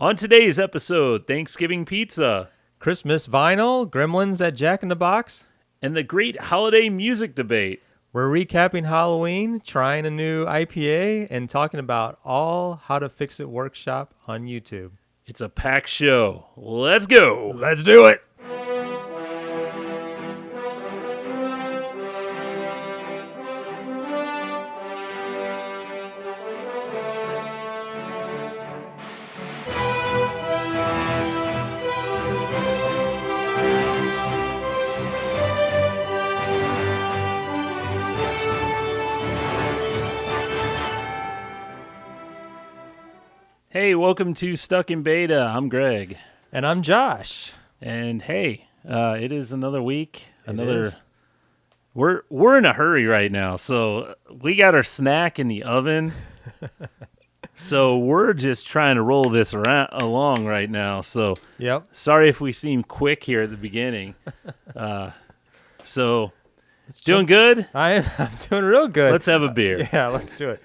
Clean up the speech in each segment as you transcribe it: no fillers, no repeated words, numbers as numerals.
On today's episode, Thanksgiving pizza Christmas vinyl, Gremlins at Jack in the Box. and the great holiday music debate. We're recapping Halloween, trying a new IPA, and talking about all How to Fix It workshop on YouTube. It's a packed show. Let's go. Let's do it. Hey, welcome to Stuck in Beta. I'm Greg. And I'm Josh. And hey, it is another week. It is. We're in a hurry right now, so we got our snack in the oven. So we're just trying to roll this along right now. So Yep. sorry if we seem quick here at the beginning. So doing good? I'm doing real good. Let's have a beer. Yeah, let's do it.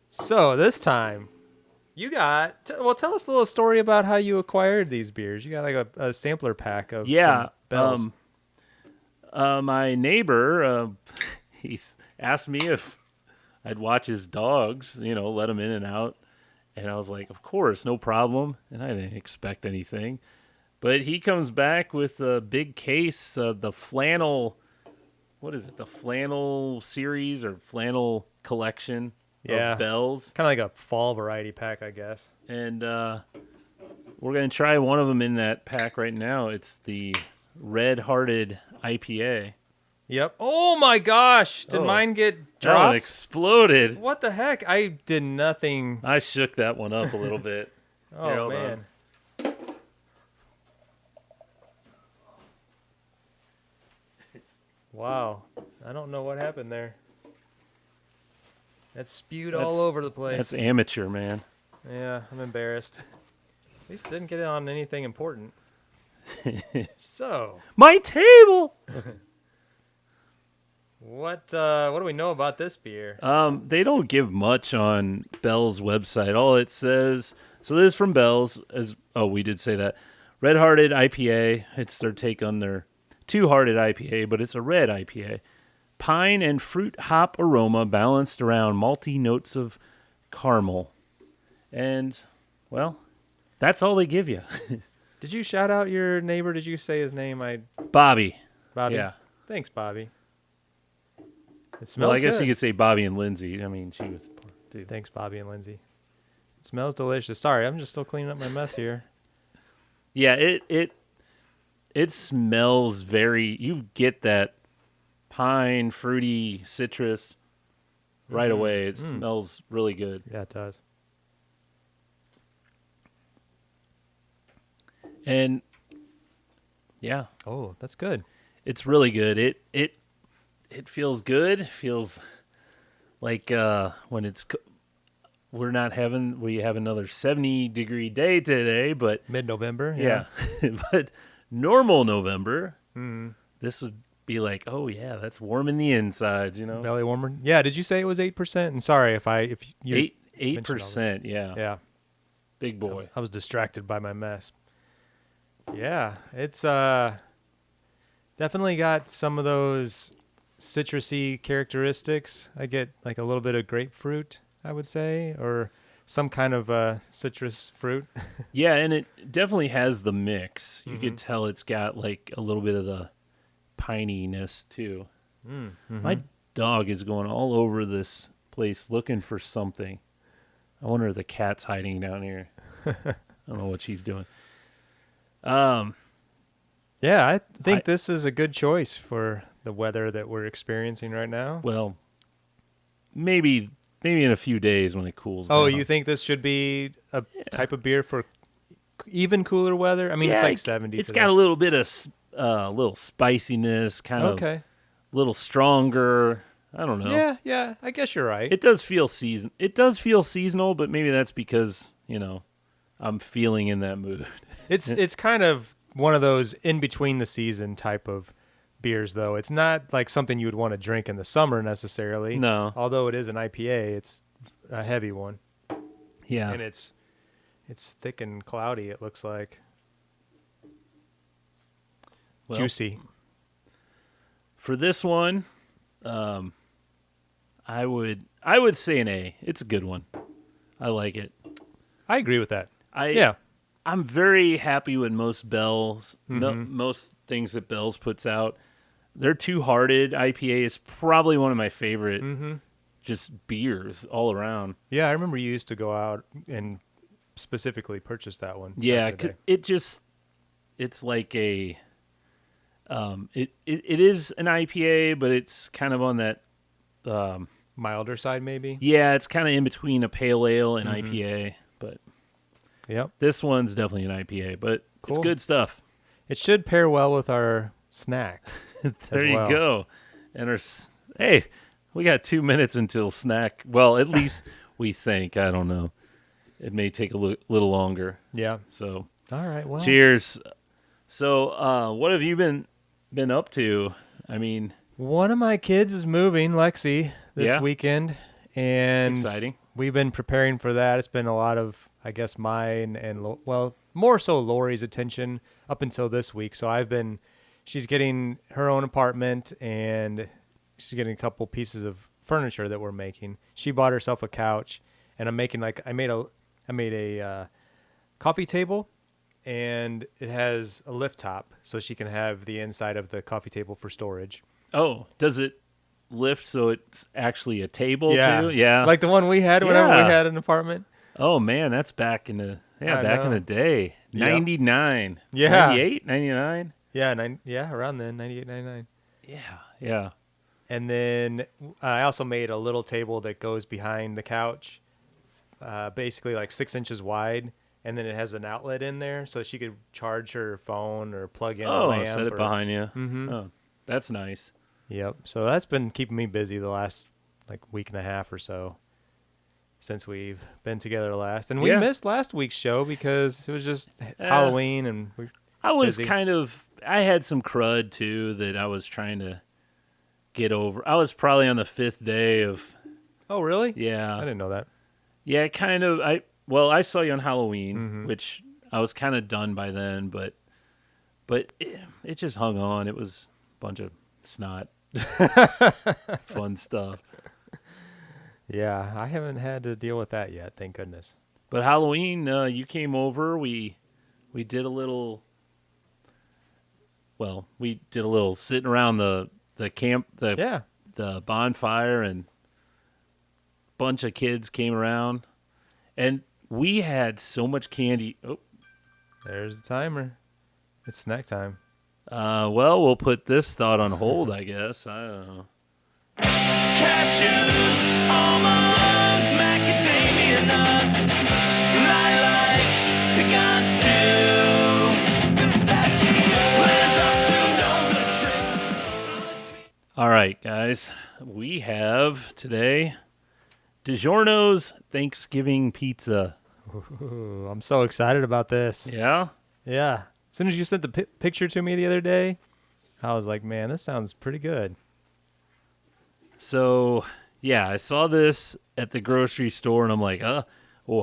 So this time, you got, tell us a little story about how you acquired these beers. You got like a sampler pack of some bells. My neighbor, he's asked me if I'd watch his dogs, let them in and out. And I was like, of course, no problem. And I didn't expect anything. But he comes back with a big case, the flannel, what is it? The flannel series or flannel collection of bells. Kind of like a fall variety pack, I guess. And we're going to try one of them in that pack right now. It's the Red-Hearted IPA. Yep. Oh my gosh! Did mine get That one dropped? exploded. What the heck? I did nothing. I shook that one up a little bit. Oh Here, hold man. on. Wow. I don't know what happened there. That spewed all over the place. That's amateur, man. Yeah, I'm embarrassed. At least it didn't get on anything important. So, My table! what do we know about this beer? They don't give much on Bell's website. All it says, so this is from Bell's, we did say that. Red-Hearted IPA. It's their take on their Two-Hearted IPA, but it's a red IPA. Pine and fruit hop aroma balanced around malty notes of caramel. And, well, that's all they give you. Did you shout out your neighbor? Did you say his name? Bobby. Bobby? Yeah. Thanks, Bobby. It smells Well, I guess good. you could say Bobby and Lindsay. I mean, she was too. Thanks, Bobby and Lindsay. It smells delicious. Sorry, I'm just still cleaning up my mess here. Yeah, it smells you get that pine, fruity, citrus right away. It smells really good. Yeah, it does. And yeah, Oh, that's good. it's really good. It feels good. Feels like when we have another 70-degree day today, but Mid-November. yeah. But normal November, this would be like, oh yeah, that's warming the insides, Belly warmer. Yeah, did you say it was 8%? And sorry if you 8%, yeah. Yeah. Big boy. I was distracted by my mess. Yeah, it's definitely got some of those citrusy characteristics. I get like a little bit of grapefruit, I would say, or some kind of citrus fruit. Yeah, and it definitely has the mix. You could tell it's got like a little bit of the pininess too. My dog is going all over this place looking for something. I wonder if the cat's hiding down here. I don't know what she's doing. Yeah, I think this is a good choice for the weather that we're experiencing right now. Well, maybe in a few days when it cools down. Oh, you think this should be a type of beer for even cooler weather? I mean, it's like 70. It's today. got a little bit of little spiciness, kind of a little stronger. I don't know. Yeah, I guess you're right. It does feel seasonal, but maybe that's because, I'm feeling in that mood. It's kind of one of those in between the season type of beers, though. It's not like something you would want to drink in the summer necessarily. No. Although it is an IPA, it's a heavy one. Yeah. And it's It's thick and cloudy, it looks like. Well, Juicy. for this one, I would say an A. It's a good one. I like it. I agree with that. Yeah. I'm very happy with most Bell's, most things that Bell's puts out. Their Two-Hearted IPA is probably one of my favorite just beers all around. Yeah, I remember you used to go out and specifically purchase that one. Yeah, it's like a, it is an IPA, but it's kind of on that, milder side, maybe? yeah, it's kind of in between a pale ale and IPA, but Yep. this one's definitely an IPA, but it's Cool. good stuff. It should pair well with our snack. There you well. go. And hey, we got 2 minutes until snack. Well, at least we think. I don't know. It may take a little longer. Yeah. So, All right. Well, cheers. So, what have you been up to? I mean, one of my kids is moving, Lexi, this weekend, and it's exciting. We've been preparing for that. It's been a lot of, I guess, mine and more so Lori's attention up until this week. So she's getting her own apartment and she's getting a couple pieces of furniture that we're making. She bought herself a couch, and I made a coffee table, and it has a lift top, so she can have the inside of the coffee table for storage. Oh, does it lift so it's actually a table Yeah. too? Yeah. Like the one we had whenever Yeah. we had an apartment. Oh man, that's back in the know. day. Yep. 99. Yeah. 98, 99? Yeah, around then, 98, 99. Yeah. And then I also made a little table that goes behind the couch, basically like 6 inches wide, and then it has an outlet in there so she could charge her phone or plug in a lamp. Set it behind you. Oh, that's nice. Yep. So that's been keeping me busy the last like week and a half or so since we've been together last. And we missed last week's show because it was just Halloween and I was busy. I had some crud too that I was trying to get over. I was probably on the 5th day of. Oh, really? Yeah. I didn't know that. Yeah, kind of. I saw you on Halloween, which I was kind of done by then, but it just hung on. It was a bunch of snot, fun stuff. Yeah, I haven't had to deal with that yet, thank goodness. But Halloween, you came over. We did a little. Well, we did a little sitting around the camp, the bonfire, and a bunch of kids came around, and we had so much candy. Oh, There's the timer. It's snack time. Well, we'll put this thought on hold, I guess. I don't know. Cashews, almonds, macadamia nuts, lilac, pecans too. Pistachios, lives up to no good tricks. All right, guys. We have today DiGiorno's Thanksgiving pizza. Ooh, I'm so excited about this. Yeah? Yeah. As soon as you sent the picture to me the other day, I was like, man, this sounds pretty good. So, yeah, I saw this at the grocery store, and I'm like, I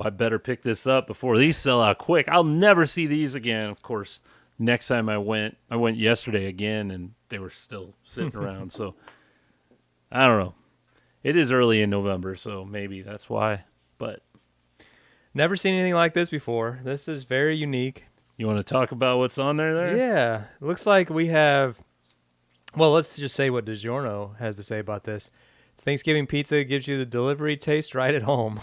better pick this up before these sell out quick. I'll never see these again. Of course, next time I went yesterday again, and they were still sitting around. So, I don't know. It is early in November, so maybe that's why. But Never seen anything like this before. This is very unique. you want to talk about what's on there? Yeah. It looks like we have, well, let's just say what DiGiorno has to say about this. It's Thanksgiving pizza, gives you the delivery taste right at home.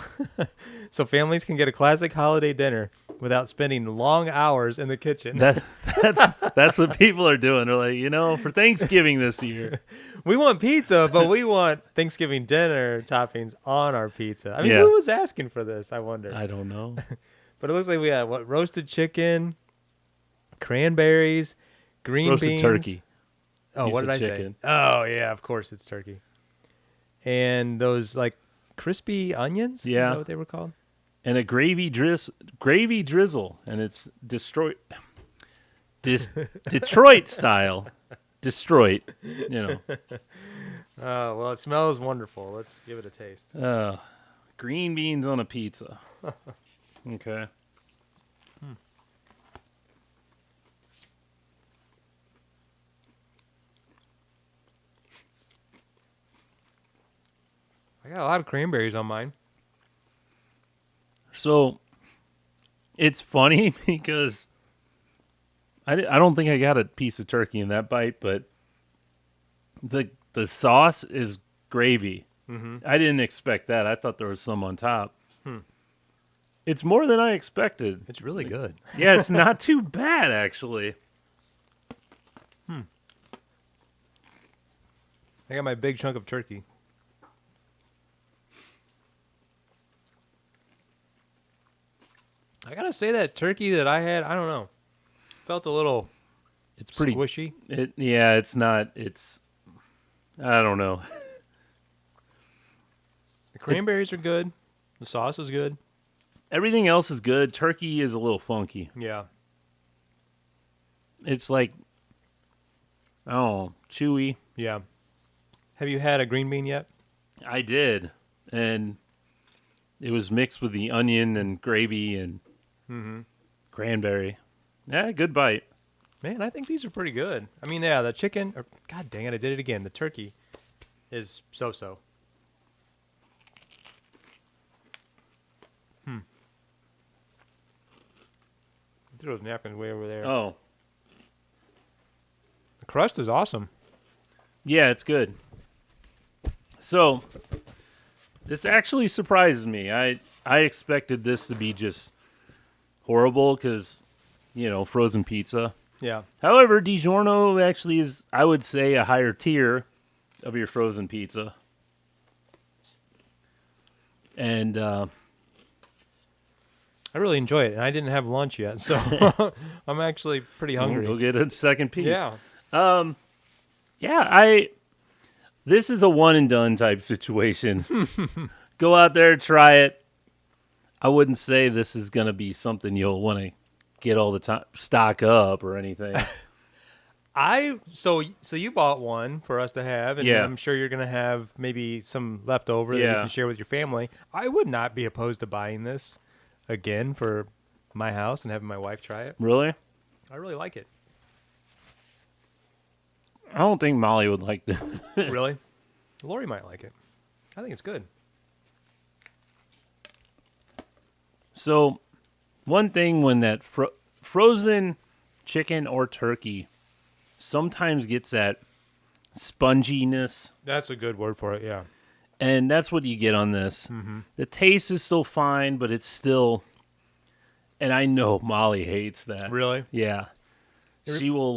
So families can get a classic holiday dinner without spending long hours in the kitchen. That's what people are doing. They're like, for Thanksgiving this year. We want pizza, but we want Thanksgiving dinner toppings on our pizza. I mean, Yeah. who was asking for this, I wonder? I don't know. But it looks like we have, roasted chicken, cranberries, green Roasted beans. turkey. Oh, You what said did I chicken. say? Oh, yeah, of course it's turkey. And those, like, crispy onions? Yeah. Is that what they were called? And a gravy drizzle, and it's Detroit style. Detroit, Oh, well, it smells wonderful. Let's give it a taste. Green beans on a pizza. Okay. got a lot of cranberries on mine. So it's funny because I don't think I got a piece of turkey in that bite, but the sauce is gravy. Mm-hmm. I didn't expect that. I thought there was some on top. It's more than I expected. It's really good. Yeah, it's not too bad, actually. I got my big chunk of turkey. I gotta say that turkey that I had, I don't know, felt a little It's pretty squishy. It's not. It's I don't know. The cranberries are good. The sauce is good. Everything else is good. Turkey is a little funky. Yeah. It's like, chewy. Yeah. Have you had a green bean yet? I did, and it was mixed with the onion and gravy and cranberry. Yeah, good bite. Man, I think these are pretty good. I mean, yeah, the chicken, God dang it, I did it again. The turkey is so-so. Threw those napkins way over there. Oh, The crust is awesome. yeah, it's good. So, this actually surprises me. I expected this to be just horrible because, frozen pizza. Yeah. However, DiGiorno actually is, I would say, a higher tier of your frozen pizza. And I really enjoy it, and I didn't have lunch yet, so I'm actually pretty hungry. We'll get a second piece. Yeah. This is a one and done type situation. Go out there, try it. I wouldn't say this is going to be something you'll want to get all the time, stock up or anything. So you bought one for us to have, and Yeah. I'm sure you're gonna have maybe some left over that you Yeah. can share with your family. I would not be opposed to buying this again for my house and having my wife try it. Really? I really like it. I don't think Molly would like this. Really? Lori might like it. I think it's good. So, one thing when that frozen chicken or turkey sometimes gets that sponginess, That's a good word for it. Yeah. and that's what you get on this. Mm-hmm. The taste is still fine, but it's still, and I know Molly hates that. Really? Yeah. She will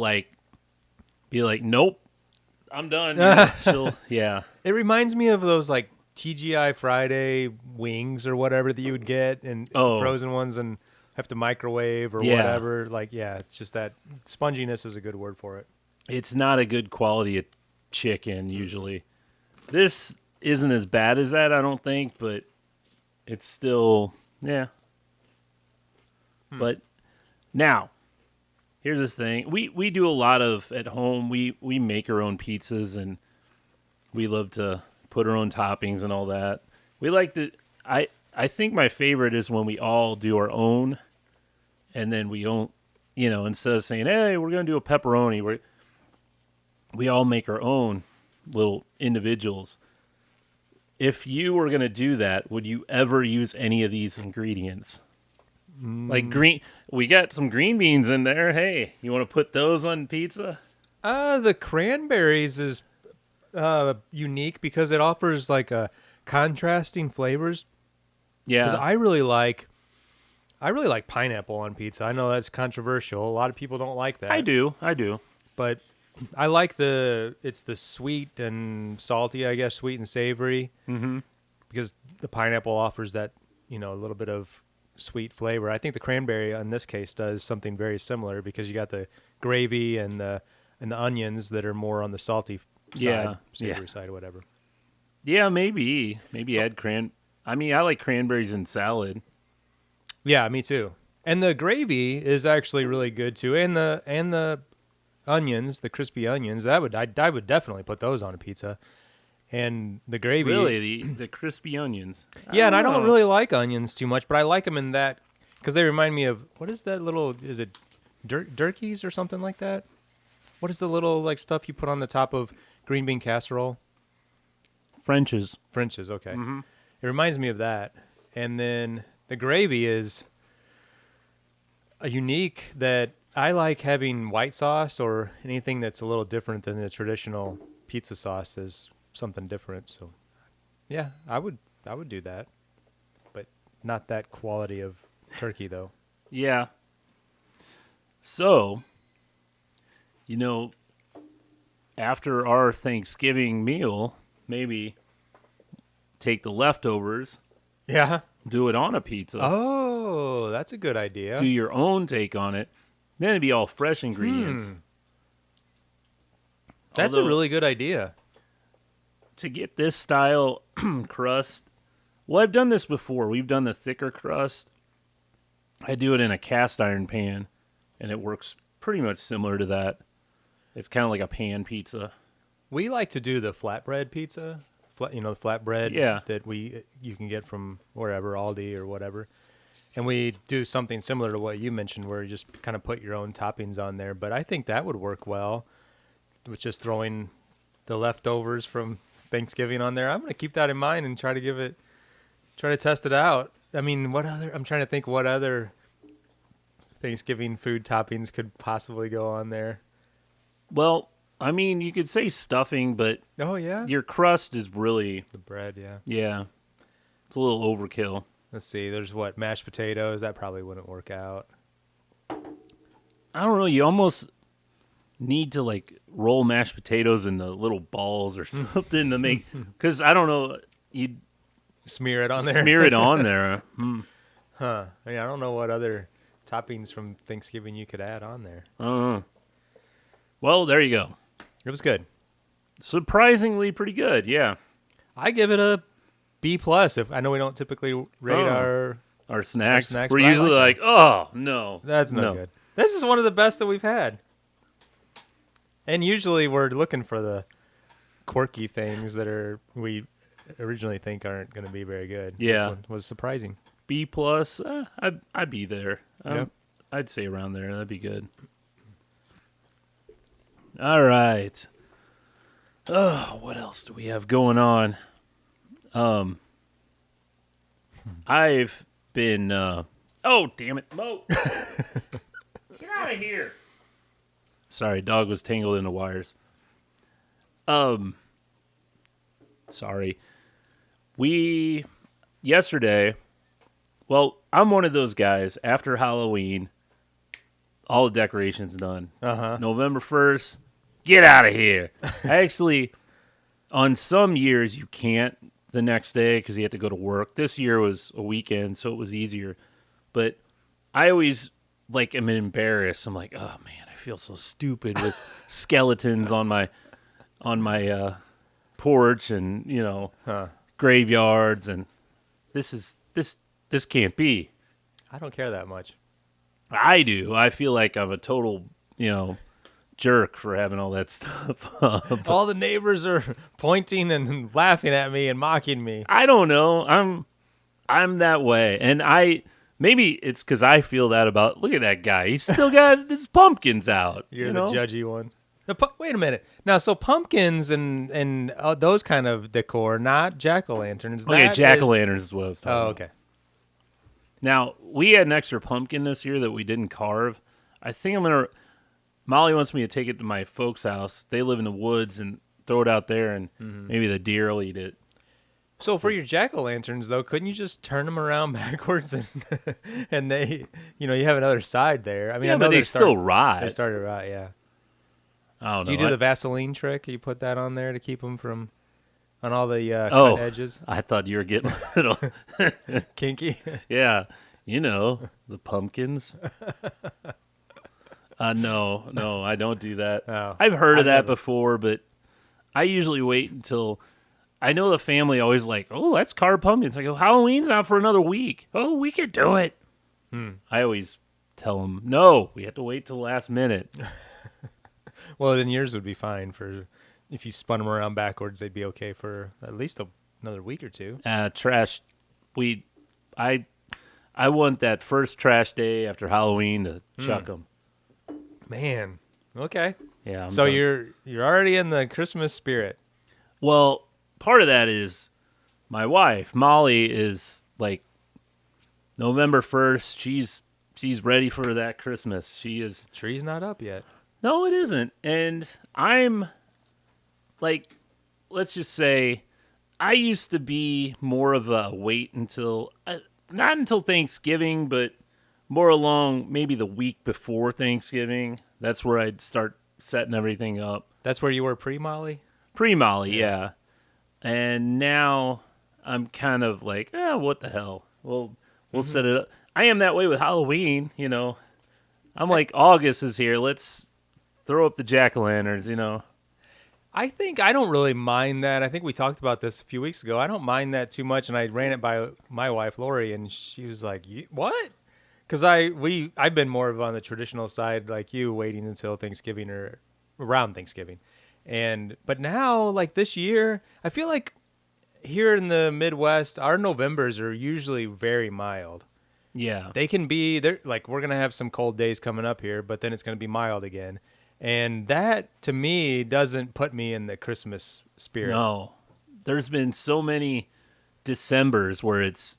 be like, nope, I'm done. Yeah. It reminds me of those like TGI Friday wings or whatever that you would get, and frozen ones, and have to microwave or Yeah. whatever. Like, yeah, it's just that sponginess is a good word for it. It's not a good quality of chicken usually. This isn't as bad as that, I don't think, but it's still, yeah. But now, here's this thing. We do a lot of at home. We make our own pizzas, and we love to put our own toppings and all that. We like to. I think my favorite is when we all do our own, and then we don't. Instead of saying, "Hey, we're gonna do a pepperoni," we all make our own little individuals. If you were gonna do that, would you ever use any of these ingredients? Like we got some green beans in there. Hey, you want to put those on pizza? The cranberries is unique because it offers like a contrasting flavors. Because Yeah, I really like pineapple on pizza. I know that's controversial. A lot of people don't like that. I do. But I like it's the sweet and salty, I guess, sweet and savory. Mm-hmm. Because the pineapple offers that, a little bit of sweet flavor. I think the cranberry in this case does something very similar because you got the gravy and the onions that are more on the salty side, savory side, or whatever. Yeah, maybe add I mean, I like cranberries in salad. Yeah, me too. And the gravy is actually really good too, and the onions, the crispy onions, I would definitely put those on a pizza. And the gravy, Really, the crispy onions. yeah. And I know. don't really like onions too much, but I like them in that because they remind me of what is that little? Is it durkeys or something like that? What is the little like stuff you put on the top of green bean casserole? French's. French's, okay. Mm-hmm. It reminds me of that. And then the gravy is a unique that I like having white sauce or anything that's a little different than the traditional pizza sauce is something different. So, yeah, I would do that, but not that quality of turkey though. Yeah. So, after our Thanksgiving meal, maybe take the leftovers, Yeah. do it on a pizza, Oh, that's a good idea. do your own take on it. Then it'd be all fresh ingredients. That's Although, a really good idea. to get this style crust. Well, I've done this before. We've done the thicker crust. I do it in a cast iron pan, and it works pretty much similar to that. It's kind of like a pan pizza. We like to do the flatbread pizza, the flatbread Yeah. that you can get from wherever, Aldi or whatever. And we do something similar to what you mentioned where you just kind of put your own toppings on there. But I think that would work well with just throwing the leftovers from Thanksgiving on there. I'm going to keep that in mind and try to test it out. I mean, I'm trying to think what other Thanksgiving food toppings could possibly go on there. Well, I mean, you could say stuffing, but Oh, yeah? your crust is really, The bread, yeah. yeah, it's a little overkill. Let's see. There's mashed potatoes. That probably wouldn't work out. I don't know. You almost need to like roll mashed potatoes into little balls or something to make, because I don't know, you Smear it on there. smear it on there. Huh. I mean, I don't know what other toppings from Thanksgiving you could add on there. I don't know. Well, there you go. It was good. Surprisingly pretty good, yeah. I give it a B+. If I know we don't typically rate Our snacks, snacks, we're but I usually like like, oh, no. That's no good. This is one of the best that we've had. And usually we're looking for the quirky things that we originally think aren't going to be very good. Yeah. This one was surprising. B+, I'd be there. Yep. I'd say around there. That'd be good. All right. Oh, what else do we have going on? I've been. Oh, damn it, Mo! Get out of here! Sorry, dog was tangled in the wires. Sorry. Yesterday. Well, I'm one of those guys. After Halloween, all the decorations done. November 1st, get out of here. I actually, on some years, you can't the next day because you have to go to work. This year was a weekend, so it was easier. But I always, am embarrassed. I'm like, oh, man, I feel so stupid with skeletons on my porch and, graveyards. And this can't be. I don't care that much. I do. I feel like I'm a total, jerk for having all that stuff up. All the neighbors are pointing and laughing at me and mocking me. I don't know. I'm that way. And maybe it's because I feel that about, look at that guy. He's still got his pumpkins out. You're the judgy one. Wait a minute. Now, so pumpkins and those kind of decor, not jack-o'-lanterns. Okay, jack-o'-lanterns is what I was talking about. okay. Now, we had an extra pumpkin this year that we didn't carve. I think Molly wants me to take it to my folks' house. They live in the woods and throw it out there, and maybe the deer will eat it. So for your jack-o'-lanterns, though, couldn't you just turn them around backwards and they, you have another side there? I mean, Yeah, I know but they still rot. They started rot, yeah. I don't know. Do you do the Vaseline trick? You put that on there to keep them from on all the cut edges? I thought you were getting a little Kinky? yeah, the pumpkins. No, I don't do that. Oh, I've heard of that never. before, but I usually wait until I know the family always like, oh, let's carve pumpkins. I go, Halloween's not for another week. Oh, we could do it. I always tell them, no, we have to wait till the last minute. Well, then yours would be fine for if you spun them around backwards. They'd be okay for at least another week or two. Trash. I want that first trash day after Halloween to chuck them. Man, okay. Yeah. I'm So done. you're already in the Christmas spirit. Well, part of that is my wife, Molly, is like November 1st. She's ready for that Christmas. She is. Tree's not up yet. No, it isn't. And I'm like, let's just say, I used to be more of a wait until, not until Thanksgiving, but more along maybe the week before Thanksgiving. That's where I'd start setting everything up. That's where you were pre-Molly? Pre-Molly, yeah. And now I'm kind of like, what the hell? We'll set it up. I am that way with Halloween, you know. I'm like, August is here. Let's throw up the jack-o'-lanterns, you know. I think I don't really mind that. I think we talked about this a few weeks ago. I don't mind that too much, and I ran it by my wife Lori, and she was like, "What?" Because I've been more of on the traditional side, like you, waiting until Thanksgiving or around Thanksgiving, but now like this year, I feel like here in the Midwest, our Novembers are usually very mild. Yeah. They can be there. Like we're gonna have some cold days coming up here, but then it's gonna be mild again. And that, to me, doesn't put me in the Christmas spirit. No. There's been so many Decembers where it's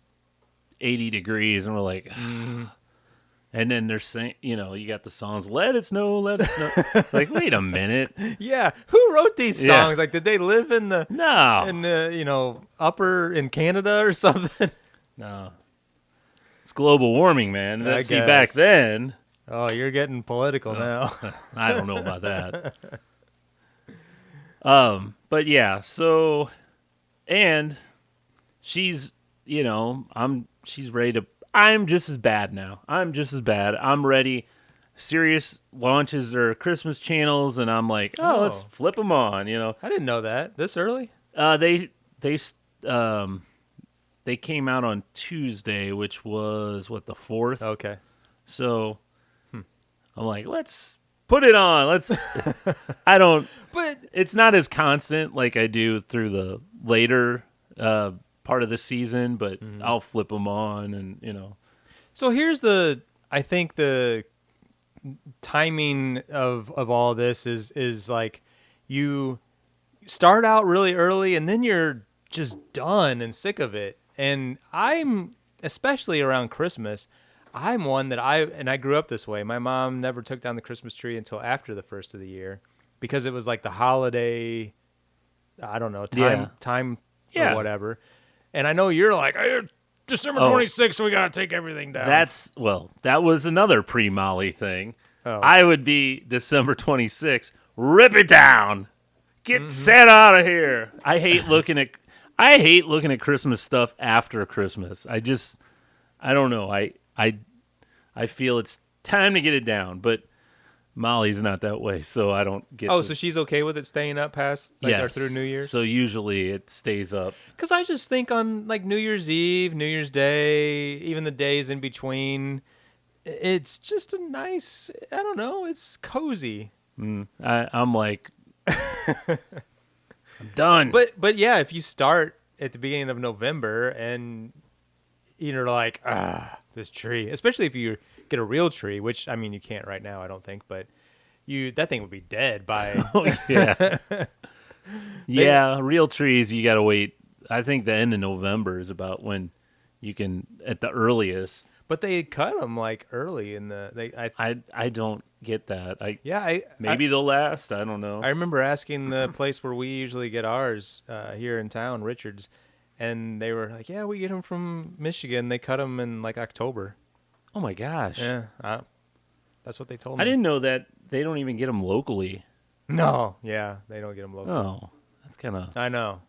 80 degrees, and we're like, and then they're saying, you know, you got the songs, let it snow, let it snow. Like, wait a minute. Yeah. Who wrote these songs? Yeah. Like, did they live in the, upper in Canada or something? No. It's global warming, man. I See, guess. back then, Oh, you're getting political now. I don't know about that. But yeah, so, and she's, you know, she's ready to, I'm just as bad now. I'm just as bad. I'm ready. Sirius launches their Christmas channels, and I'm like, let's flip them on, you know. I didn't know that this early. They came out on Tuesday, which was, the 4th? Okay. So, I'm like, let's put it on. But it's not as constant like I do through the later part of the season, but I'll flip them on and, you know. So here's I think the timing of all this is like you start out really early and then you're just done and sick of it. And I'm, especially around Christmas, I'm one that I grew up this way. My mom never took down the Christmas tree until after the first of the year because it was like the holiday, I don't know, time or whatever. And I know you're like, hey, December 26th, we got to take everything down. That was another pre-Molly thing. Oh. I would be December 26th, rip it down. Get Santa out of here. I hate looking at Christmas stuff after Christmas. I don't know. I feel it's time to get it down, but Molly's not that way, so I don't get. So she's okay with it staying up past or through New Year's? So usually it stays up. Because I just think on like New Year's Eve, New Year's Day, even the days in between, it's just a nice. I don't know. It's cozy. I'm like, I'm done. But yeah, if you start at the beginning of November and you're like, this tree, especially if you get a real tree, which I mean you can't right now, I don't think, but that thing would be dead by. Oh yeah, yeah. Real trees, you gotta wait. I think the end of November is about when you can at the earliest. But they cut them like early in the. I don't get that. Maybe they'll last. I don't know. I remember asking the place where we usually get ours here in town, Richards, and they were like, "Yeah, we get them from Michigan. They cut them in like October." Oh my gosh! Yeah, that's what they told me. I didn't know that they don't even get them locally. No, yeah, they don't get them locally. Oh, that's kind of. I know.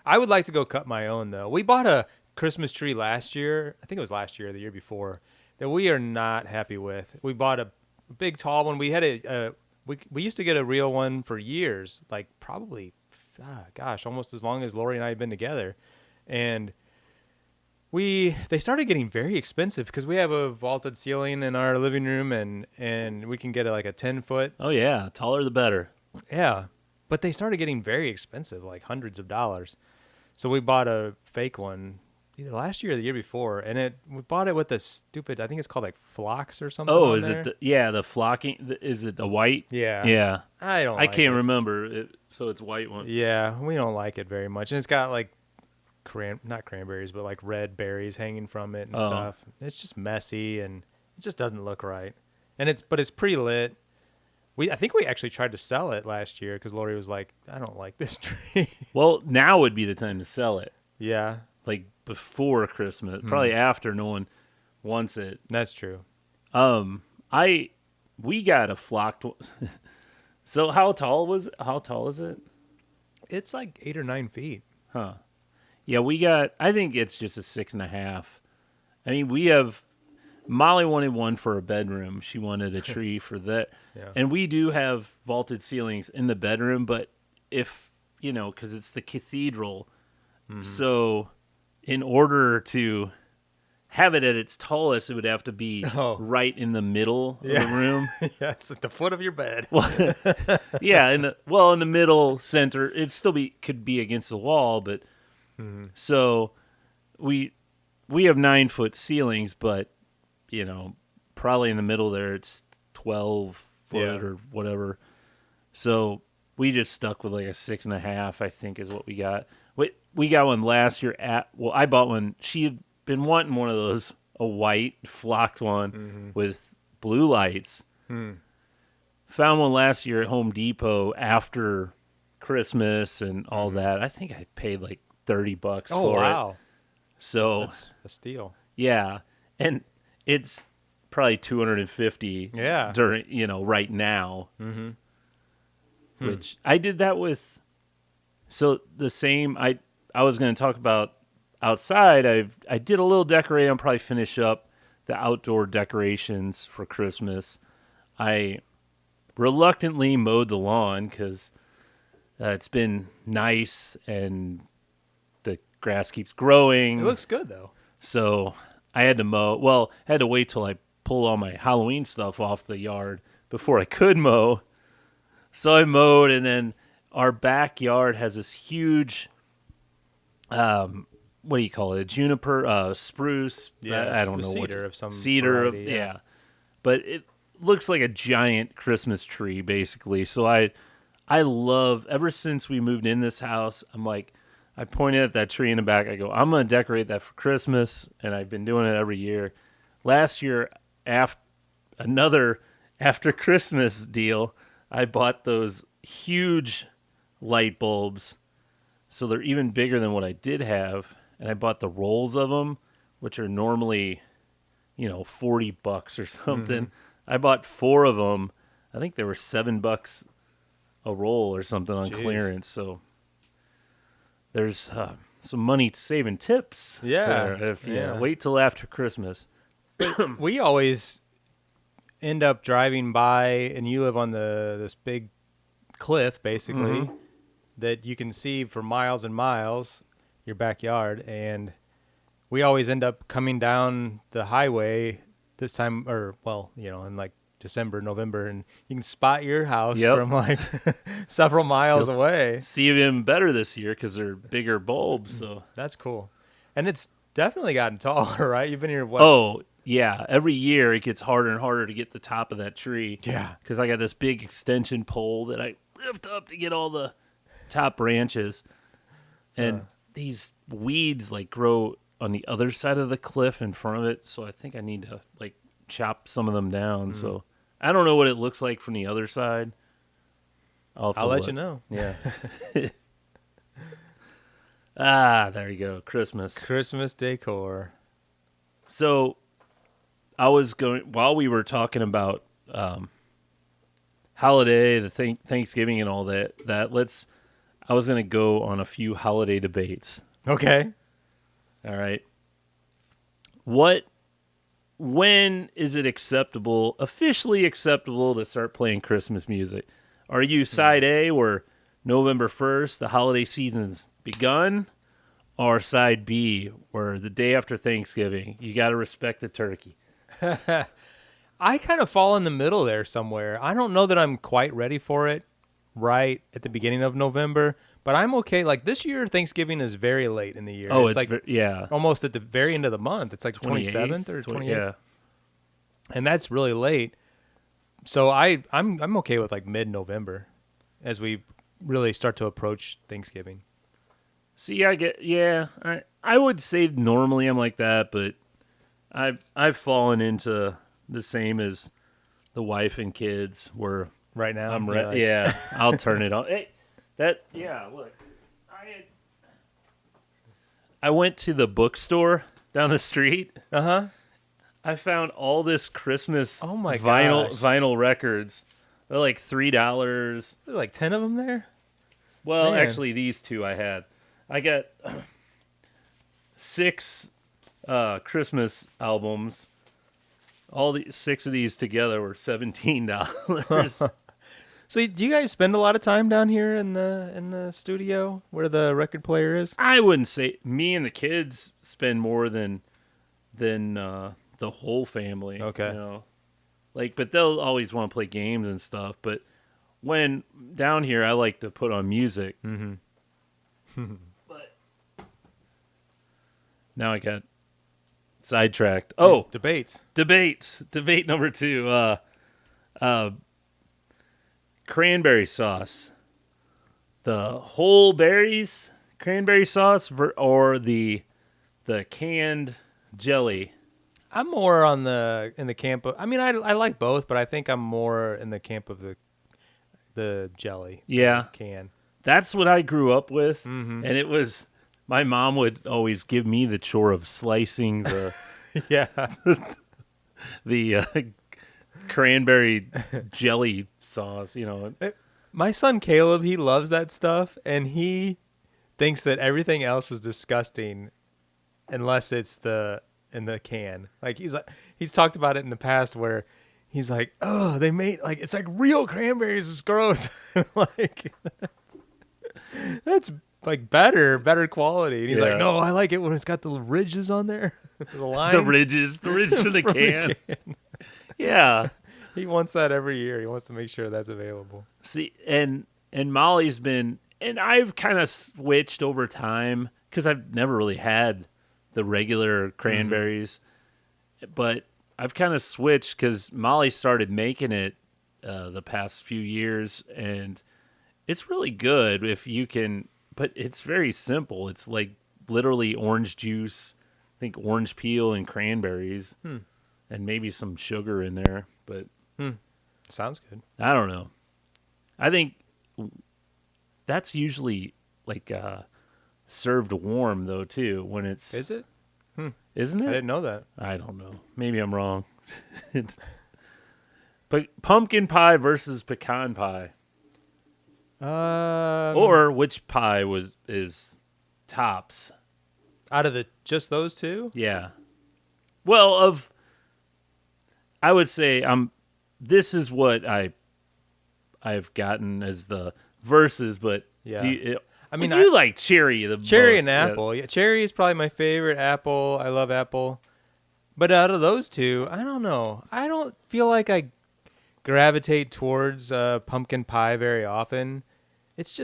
I would like to go cut my own though. We bought a Christmas tree last year. I think it was last year or the year before. That we are not happy with. We bought a big tall one. We had we used to get a real one for years, like probably, almost as long as Lori and I have been together, and they started getting very expensive because we have a vaulted ceiling in our living room, and we can get like a 10-foot. Oh yeah, taller the better. Yeah, but they started getting very expensive, like hundreds of dollars. So we bought a fake one either last year or the year before, and we bought it with a stupid. I think it's called like Phlox or something. Oh, on is there. it the flocking? Is it the white? Yeah. Yeah. I don't. I like can't it. remember it, so it's white one. Yeah, we don't like it very much, and it's got like not cranberries, but like red berries hanging from it and Oh. stuff. It's just messy and it just doesn't look right. And it's pre-lit. I think we actually tried to sell it last year because Lori was like, "I don't like this tree." Well, now would be the time to sell it. Yeah, Like before Christmas, probably after no one wants it. that's true. We got a flocked one. So how tall is it? It's like 8 or 9 feet. Huh. Yeah, I think it's just a 6.5. I mean, Molly wanted one for a bedroom. She wanted a tree for that. Yeah. And we do have vaulted ceilings in the bedroom, but if, because it's the cathedral. So in order to have it at its tallest, it would have to be right in the middle of the room. Yeah, it's at the foot of your bed. Yeah, in the middle center, could be against the wall, but so we have 9-foot ceilings, but probably in the middle there it's 12 foot or whatever. So we just stuck with like a 6.5, I think is what we got. We got one last year I bought one. She had been wanting one of those, a white flocked one with blue lights. Found one last year at Home Depot after Christmas and all that. I think I paid like $30 for it. Wow. So That's a steal. yeah, and it's probably 250. Yeah. During right now. Which I did that with. So the same I was going to talk about outside. I did a little decorating. I'll probably finish up the outdoor decorations for Christmas. I reluctantly mowed the lawn because it's been nice and the grass keeps growing. It looks good though. So I had to mow. Well, I had to wait till I pull all my Halloween stuff off the yard before I could mow. So I mowed, and then our backyard has this huge, what do you call it? A juniper, spruce? Yeah, I don't know. cedar of some cedar, variety, yeah. But it looks like a giant Christmas tree, basically. So I love, ever since we moved in this house, I'm like, I pointed at that tree in the back. I go, I'm going to decorate that for Christmas, and I've been doing it every year. Last year, after Christmas deal, I bought those huge light bulbs, so they're even bigger than what I did have, and I bought the rolls of them, which are normally, $40 or something. I bought 4 of them. I think they were $7 a roll or something on clearance. So there's some money saving tips. Yeah, there if you yeah. wait till after Christmas. We always end up driving by, and you live on this big cliff, basically, that you can see for miles and miles, your backyard, and we always end up coming down the highway this time, in like December, November, and you can spot your house from like several miles away. See them better this year because they're bigger bulbs. So That's cool. And it's definitely gotten taller, right? You've been here, what? Oh, yeah. Every year it gets harder and harder to get the top of that tree. Yeah. Because I got this big extension pole that I lift up to get all the top branches. And these weeds like grow on the other side of the cliff in front of it. So I think I need to like chop some of them down. So I don't know what it looks like from the other side. I'll let you know. Yeah. There you go. Christmas decor. So I was while we were talking about holiday, the Thanksgiving and all that, I was going to go on a few holiday debates. Okay. All right. When is it officially acceptable to start playing Christmas music? Are you side A, where November 1st, the holiday season's begun, or side B, where the day after Thanksgiving, you got to respect the turkey? I kind of fall in the middle there somewhere. I don't know that I'm quite ready for it right at the beginning of November, But I'm okay. Like this year, Thanksgiving is very late in the year. Oh, it's like yeah. almost at the very end of the month. It's like 27th or 28th. Yeah. And that's really late. So I'm okay with like mid-November as we really start to approach Thanksgiving. See, I would say normally I'm like that, but I've fallen into the same as the wife and kids where Right now, I'm you're like- yeah, I'll turn it on. Hey, look. I went to the bookstore down the street. Uh-huh. I found all this Christmas Oh my vinyl gosh. vinyl records. They're like $3. There's like 10 of them there. Well, Man. actually, these two I had. I got 6 Christmas albums. All the 6 of these together were $17. So do you guys spend a lot of time down here in the studio where the record player is? I wouldn't say me and the kids spend more than the whole family. Okay. You know? Like, but they'll always want to play games and stuff. But when down here, I like to put on music. Mm-hmm. But now I got sidetracked. Oh, These debates. Debate number 2. Cranberry sauce. The whole berries cranberry sauce or the canned jelly. I'm more in the camp of. I mean, I like both, but I think I'm more in the camp of the jelly. Yeah. Can. That's what I grew up with, Mm-hmm. and it was my mom would always give me the chore of slicing the Yeah. the cranberry jelly sauce. You know, My son Caleb, he loves that stuff, and he thinks that everything else is disgusting unless it's in the can. Like he's talked about it in the past where he's like, "Oh, they made like it's like real cranberries. It's gross." Like that's like better quality. And he's Yeah. like, "No, I like it when it's got the ridges on there, the lines." the ridges from the can. Yeah. He wants that every year. He wants to make sure that's available. See, and Molly's been, and I've kind of switched over time because I've never really had the regular cranberries, but I've kind of switched because Molly started making it the past few years, and it's really good if you can. But it's very simple. It's like literally orange juice, I think orange peel and cranberries, and maybe some sugar in there, but. Sounds good. I don't know. I think that's usually like served warm though too when it's Is it? isn't I it? didn't know that. I don't know. Maybe I'm wrong. But pumpkin pie versus pecan pie, or which pie is tops? Out of just those two? Yeah. Well, I would say this is what I've gotten as the verses, but Yeah. I mean, you like cherry the Cherry most. and apple. Yeah, cherry is probably my favorite. Apple, I love apple. But out of those two, I don't know. I don't feel like I gravitate towards pumpkin pie very often. It's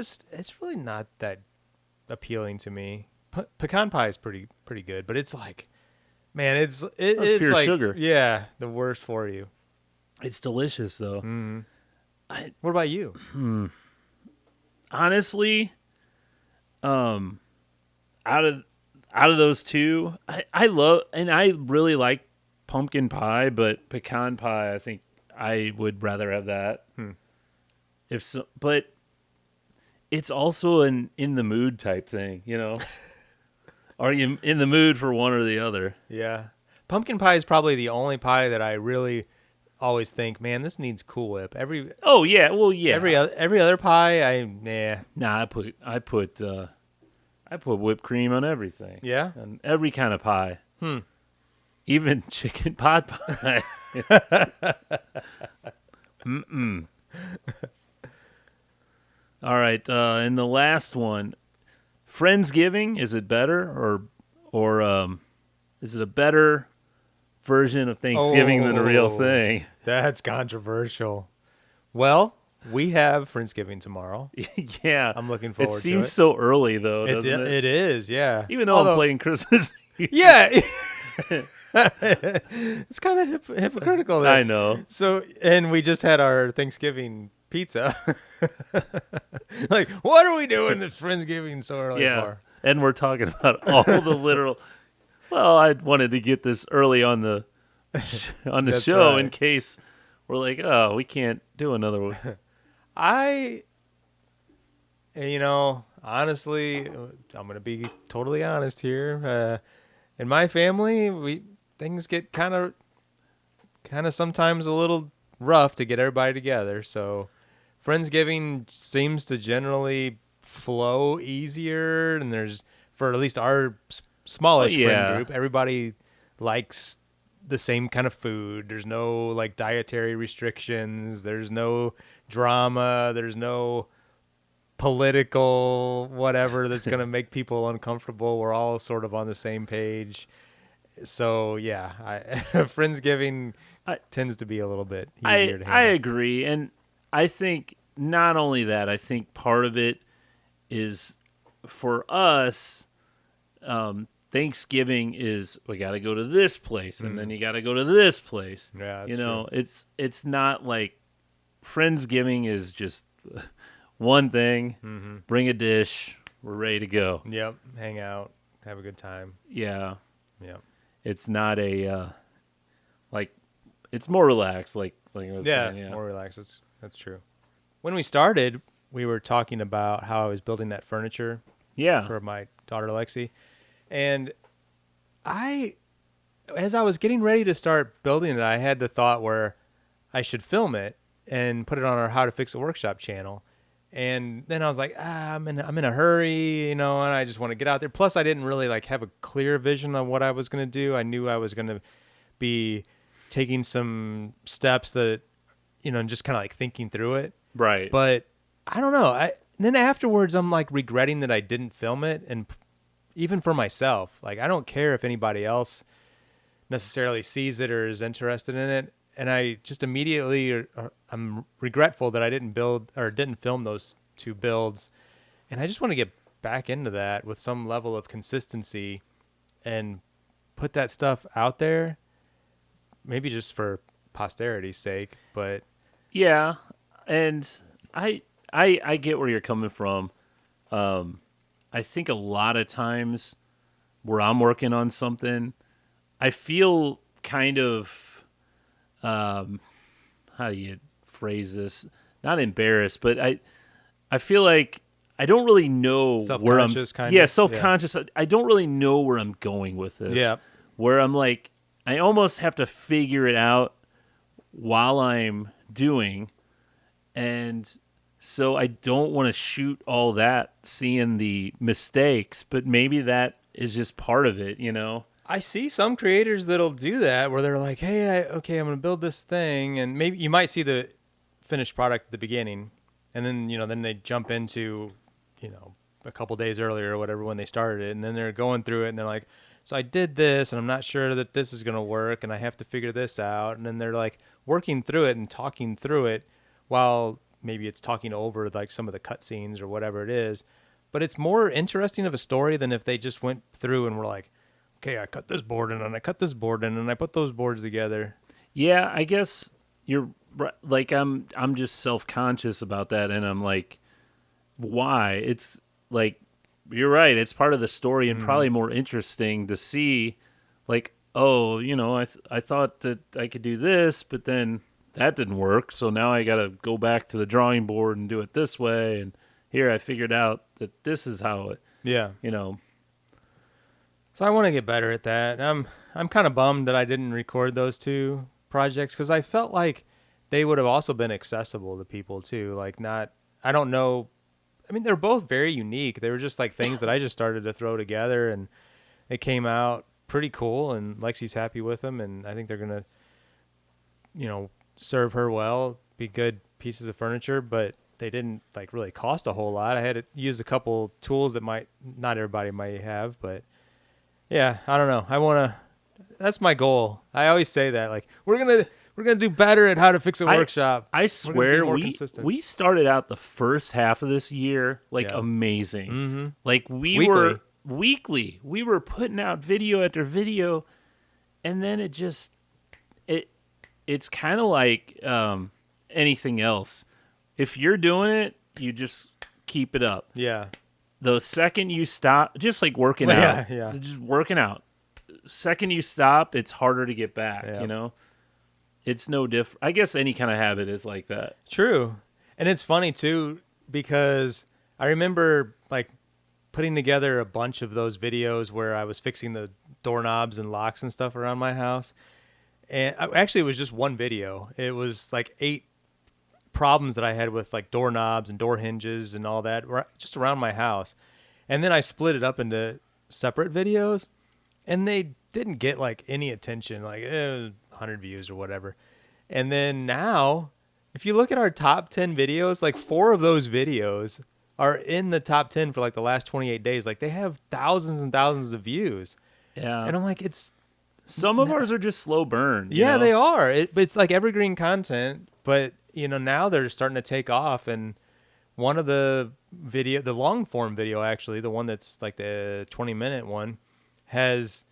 really not that appealing to me. Pecan pie is pretty good, but it's like, man, it's pure like sugar. Yeah, the worst for you. It's delicious though. What about you? Honestly, out of those two, I love and I really like pumpkin pie, but pecan pie, I think I would rather have that. If so, but it's also an in the mood type thing, you know. Are you in the mood for one or the other? Yeah, pumpkin pie is probably the only pie that I really always think, man, this needs Cool Whip. Every other pie, Nah, I put whipped cream on everything. Yeah? On every kind of pie. Even chicken pot pie. All right, and the last one, Friendsgiving. Is it better or is it a better version of Thanksgiving than a real thing? That's controversial. Well, We have Friendsgiving tomorrow. Yeah. I'm looking forward to it. It seems so early, though, doesn't it? It is, yeah. Even though I'm playing Christmas Eve. Yeah. It's kind of hypocritical there. I know. So, and we just had our Thanksgiving pizza. Like, what are we doing this Friendsgiving so early for? And we're talking about all the literal. Well, I wanted to get this early on the show in case we're like, oh, we can't do another one. Honestly, I'm gonna be totally honest here. In my family, things get kind of sometimes a little rough to get everybody together. So, Friendsgiving seems to generally flow easier, and there's, for at least our smallest friend group, everybody likes the same kind of food. There's no like dietary restrictions. There's no drama. There's no political whatever that's going to make people uncomfortable. We're all sort of on the same page. So yeah, Friendsgiving tends to be a little bit easier to handle. I agree. And I think not only that, I think part of it is for us, Thanksgiving is we got to go to this place and then you got to go to this place. Yeah, that's true. It's not like Friendsgiving is just one thing. Mm-hmm. Bring a dish, we're ready to go. Yep, hang out, have a good time. Yeah, yeah. It's not a like it's more relaxed. Like I was saying. Yeah, more relaxed. That's true. When we started, we were talking about how I was building that furniture. Yeah. For my daughter Lexi. And as I was getting ready to start building it, I had the thought where I should film it and put it on our How to Fix a Workshop channel. And then I was like, I'm in a hurry, and I just want to get out there. Plus, I didn't really like have a clear vision of what I was going to do. I knew I was going to be taking some steps that, just kind of like thinking through it. Right. But I don't know. Then afterwards, I'm like regretting that I didn't film it, and even for myself, like I don't care if anybody else necessarily sees it or is interested in it, and I just immediately I'm regretful that I didn't film those two builds, and I just want to get back into that with some level of consistency and put that stuff out there, maybe just for posterity's sake. But yeah, and I get where you're coming from. I think a lot of times where I'm working on something, I feel kind of, how do you phrase this? Not embarrassed, but I feel like I don't really know where I'm. Self-conscious. Yeah. I don't really know where I'm going with this. Yeah. Where I'm like, I almost have to figure it out while I'm doing, and so I don't want to shoot all that, seeing the mistakes, but maybe that is just part of it, I see some creators that'll do that where they're like, hey, I'm going to build this thing. And maybe you might see the finished product at the beginning. And then, then they jump into, a couple days earlier or whatever when they started it. And then they're going through it and they're like, so I did this and I'm not sure that this is going to work and I have to figure this out. And then they're like working through it and talking through it while maybe it's talking over like some of the cutscenes or whatever it is, but it's more interesting of a story than if they just went through and were like, okay, I cut this board in and I cut this board in and I put those boards together. Yeah, I guess you're right. Like I'm just self-conscious about that, and I'm like, why? It's like you're right. It's part of the story and probably more interesting to see, like, oh, I thought that I could do this, but then that didn't work, so now I got to go back to the drawing board and do it this way. And here I figured out that this is how it, So I want to get better at that. I'm kind of bummed that I didn't record those two projects because I felt like they would have also been accessible to people too. Like I don't know. I mean, they're both very unique. They were just like things that I just started to throw together, and it came out pretty cool. And Lexi's happy with them, and I think they're gonna, serve her well, be good pieces of furniture, but they didn't like really cost a whole lot. I had to use a couple tools that not everybody might have, but yeah, I don't know. That's my goal. I always say that, like, we're going to we're gonna do better at how to fix a workshop. I We're gonna be swear more consistent. we started out the first half of this year like Yeah. amazing. Mm-hmm. Like we Weekly. were weekly. We were putting out video after video, and then it's kind of like anything else. If you're doing it, you just keep it up. Yeah. The second you stop, just like working Well, out, yeah. just working out. Second you stop, it's harder to get back. Yeah. You know, it's no different. I guess any kind of habit is like that. True. And it's funny too because I remember like putting together a bunch of those videos where I was fixing the doorknobs and locks and stuff around my house. And actually it was just one video. It was like 8 problems that I had with like doorknobs and door hinges and all that just around my house. And then I split it up into separate videos and they didn't get like any attention, like 100 views or whatever. And then now, if you look at our top 10 videos, like 4 of those videos are in the top 10 for like the last 28 days. Like they have thousands and thousands of views. Yeah. And I'm like, it's, Some of ours are just slow burn. you yeah, know? they are. It's like evergreen content, but you know, now they're starting to take off. And one of the long form video, actually, the one that's like the 20-minute one, has,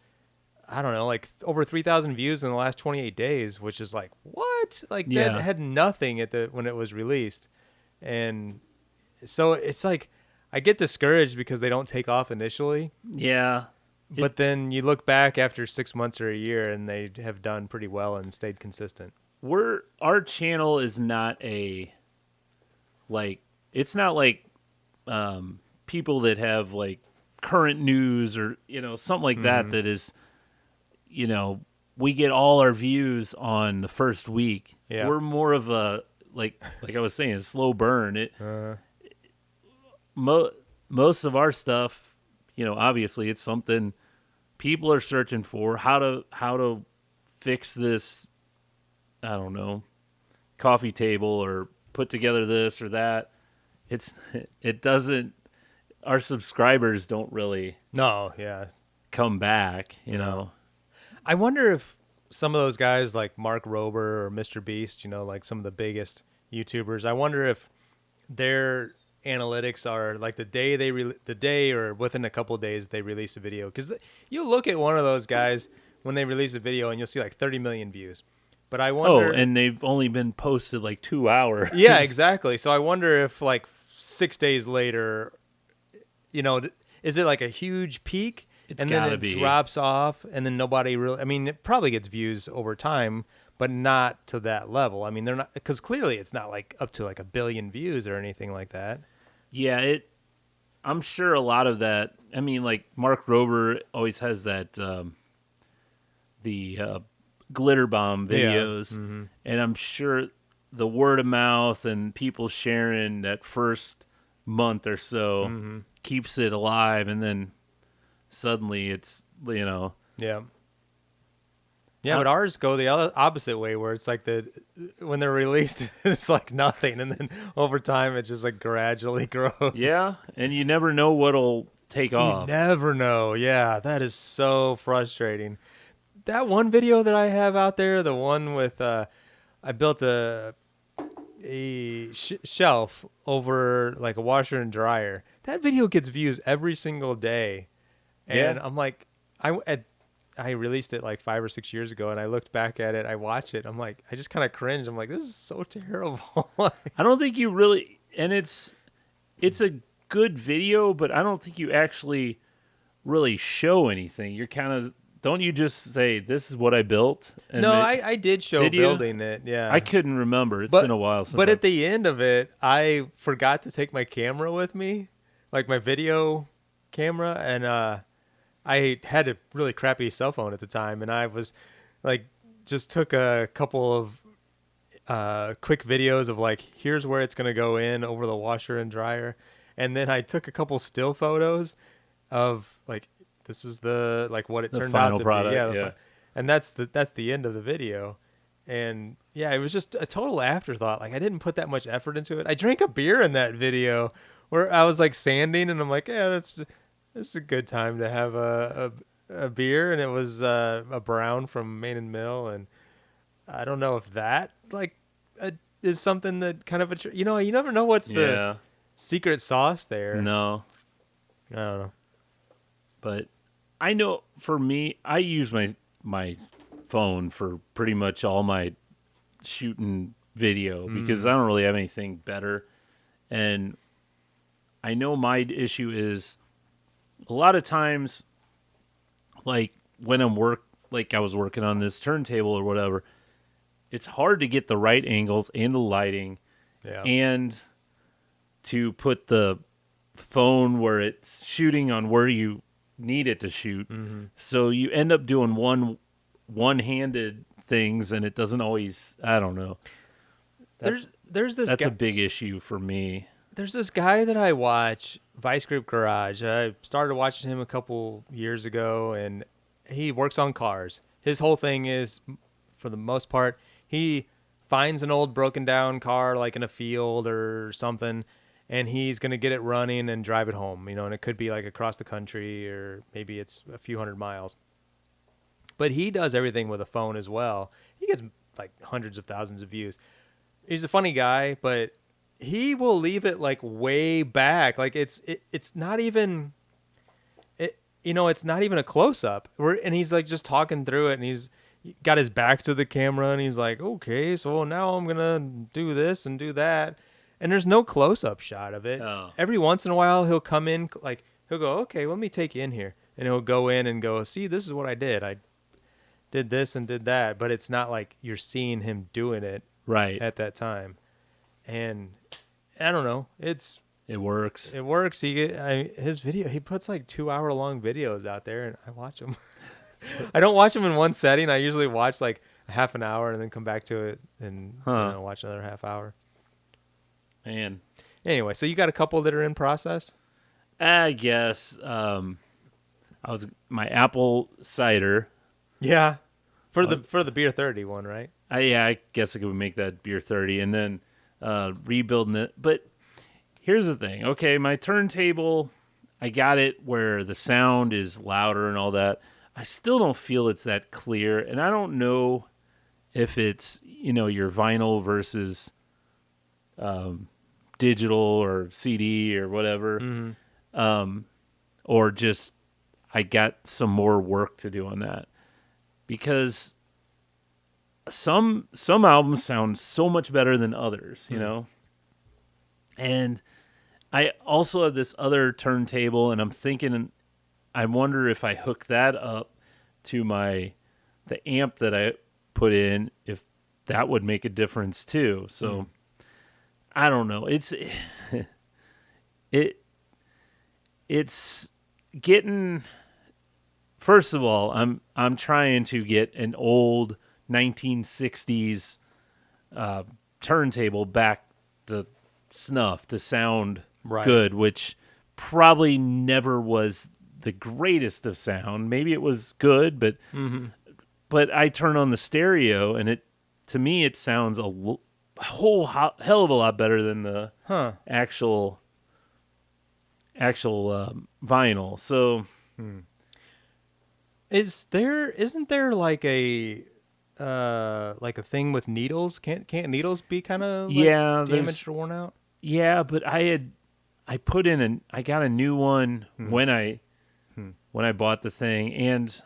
I don't know, like over 3,000 views in the last 28 days, which is like, what? Like Yeah. that had nothing when it was released. And so it's like, I get discouraged because they don't take off initially. Yeah. But then you look back after 6 months or a year and they have done pretty well and stayed consistent. Our channel is not it's not like people that have like current news or something like Mm-hmm. that is we get all our views on the first week. Yeah. We're more of a like I was saying, a slow burn. Most of our stuff, obviously it's something people are searching for, how to fix this, I don't know, coffee table or put together this or that. It doesn't, our subscribers don't really No, yeah. come back, you know. I wonder if some of those guys like Mark Rober or Mr. Beast, like some of the biggest YouTubers, I wonder if their analytics are like the day or within a couple of days they release a video. Because you look at one of those guys when they release a video and you'll see like 30 million views. But I wonder... Oh, and they've only been posted like 2 hours. Yeah, exactly. So I wonder if like 6 days later, is it like a huge peak? It's and then gotta it be. drops off and then nobody really... I mean, it probably gets views over time, but not to that level. I mean, they're not... Because clearly it's not like up to like 1 billion views or anything like that. Yeah, I'm sure a lot of that. I mean, like Mark Rober always has that the glitter bomb videos, and I'm sure the word of mouth and people sharing that first month or so keeps it alive, and then suddenly it's Yeah. Yeah, but ours go the opposite way, where it's like when they're released, it's like nothing, and then over time it just like gradually grows. yeah, and you never know what'll take You off. never know. Yeah, that is so frustrating. That one video that I have out there, the one with I built a shelf over like a washer and dryer. That video gets views every single day, and Yeah. I'm like, I released it like 5 or 6 years ago, and I looked back at it. I watch it. I'm like, I just kind of cringe. I'm like, this is so terrible. I don't think you really, and it's a good video, but I don't think you actually really show anything. You're kind of, don't you just say, this is what I built? And No, I did show Did you? building it. Yeah, I couldn't remember. It's been a while since. But at the end of it, I forgot to take my camera with me, like my video camera, and I had a really crappy cell phone at the time, and I was like, just took a couple of quick videos of like, here's where it's gonna go in over the washer and dryer, and then I took a couple still photos of like, this is what it The turned final out to product, be. Yeah, and that's the end of the video. And yeah, it was just a total afterthought. Like I didn't put that much effort into it. I drank a beer in that video where I was like sanding, and I'm like, yeah, this is a good time to have a beer, and it was a brown from Main and Mill, and I don't know if that is something that kind of you never know what's the Yeah. secret sauce there. No. I don't know. But I know for me, I use my phone for pretty much all my shooting video because I don't really have anything better. And I know my issue is a lot of times, like when like I was working on this turntable or whatever, it's hard to get the right angles and the lighting Yeah. and to put the phone where it's shooting on where you need it to shoot. Mm-hmm. So you end up doing one-handed things, and it doesn't always. I don't know. There's this That's guy, a big issue for me. there's this guy that I watch, Vice Grip Garage. I started watching him a couple years ago, and he works on cars. His whole thing is, for the most part, he finds an old broken down car like in a field or something, and he's going to get it running and drive it home, and it could be like across the country or maybe it's a few hundred miles. But he does everything with a phone as well. He gets like hundreds of thousands of views. He's a funny guy, but he will leave it like way back. Like it's not even it's not even a close up. And he's like just talking through it, and he's got his back to the camera, and he's like, "Okay, so now I'm going to do this and do that." And there's no close up shot of it. Oh. Every once in a while he'll come in, like he'll go, "Okay, let me take you in here." And he'll go in and go, "See, this is what I did. I did this and did that." But it's not like you're seeing him doing it Right. at that time. And I don't know. It works. It works. His video, he puts like 2-hour long videos out there, and I watch them. I don't watch them in one setting. I usually watch like a half an hour and then come back to it and watch another half hour. Man. Anyway, so you got a couple that are in process? I guess my apple cider. Yeah. For the beer 30 one, right? I guess I could make that beer 30 and then rebuilding it. But here's the thing. Okay, my turntable, I got it where the sound is louder and all that. I still don't feel it's that clear, and I don't know if it's, your vinyl versus digital or CD or whatever. Mm-hmm. Or just I got some more work to do on that. Because some albums sound so much better than others, you know? And I also have this other turntable, and I'm thinking, I wonder if I hook that up to the amp that I put in, if that would make a difference too. So I don't know. It's getting. First of all, I'm trying to get an old 1960s turntable back to snuff, to sound good, which probably never was the greatest of sound. Maybe it was good, but I turn on the stereo, and to me it sounds a whole hell of a lot better than the actual vinyl. So. Isn't there like a thing with needles? Can't needles be kind of damaged or worn out? Yeah, but I got a new one when I bought the thing, and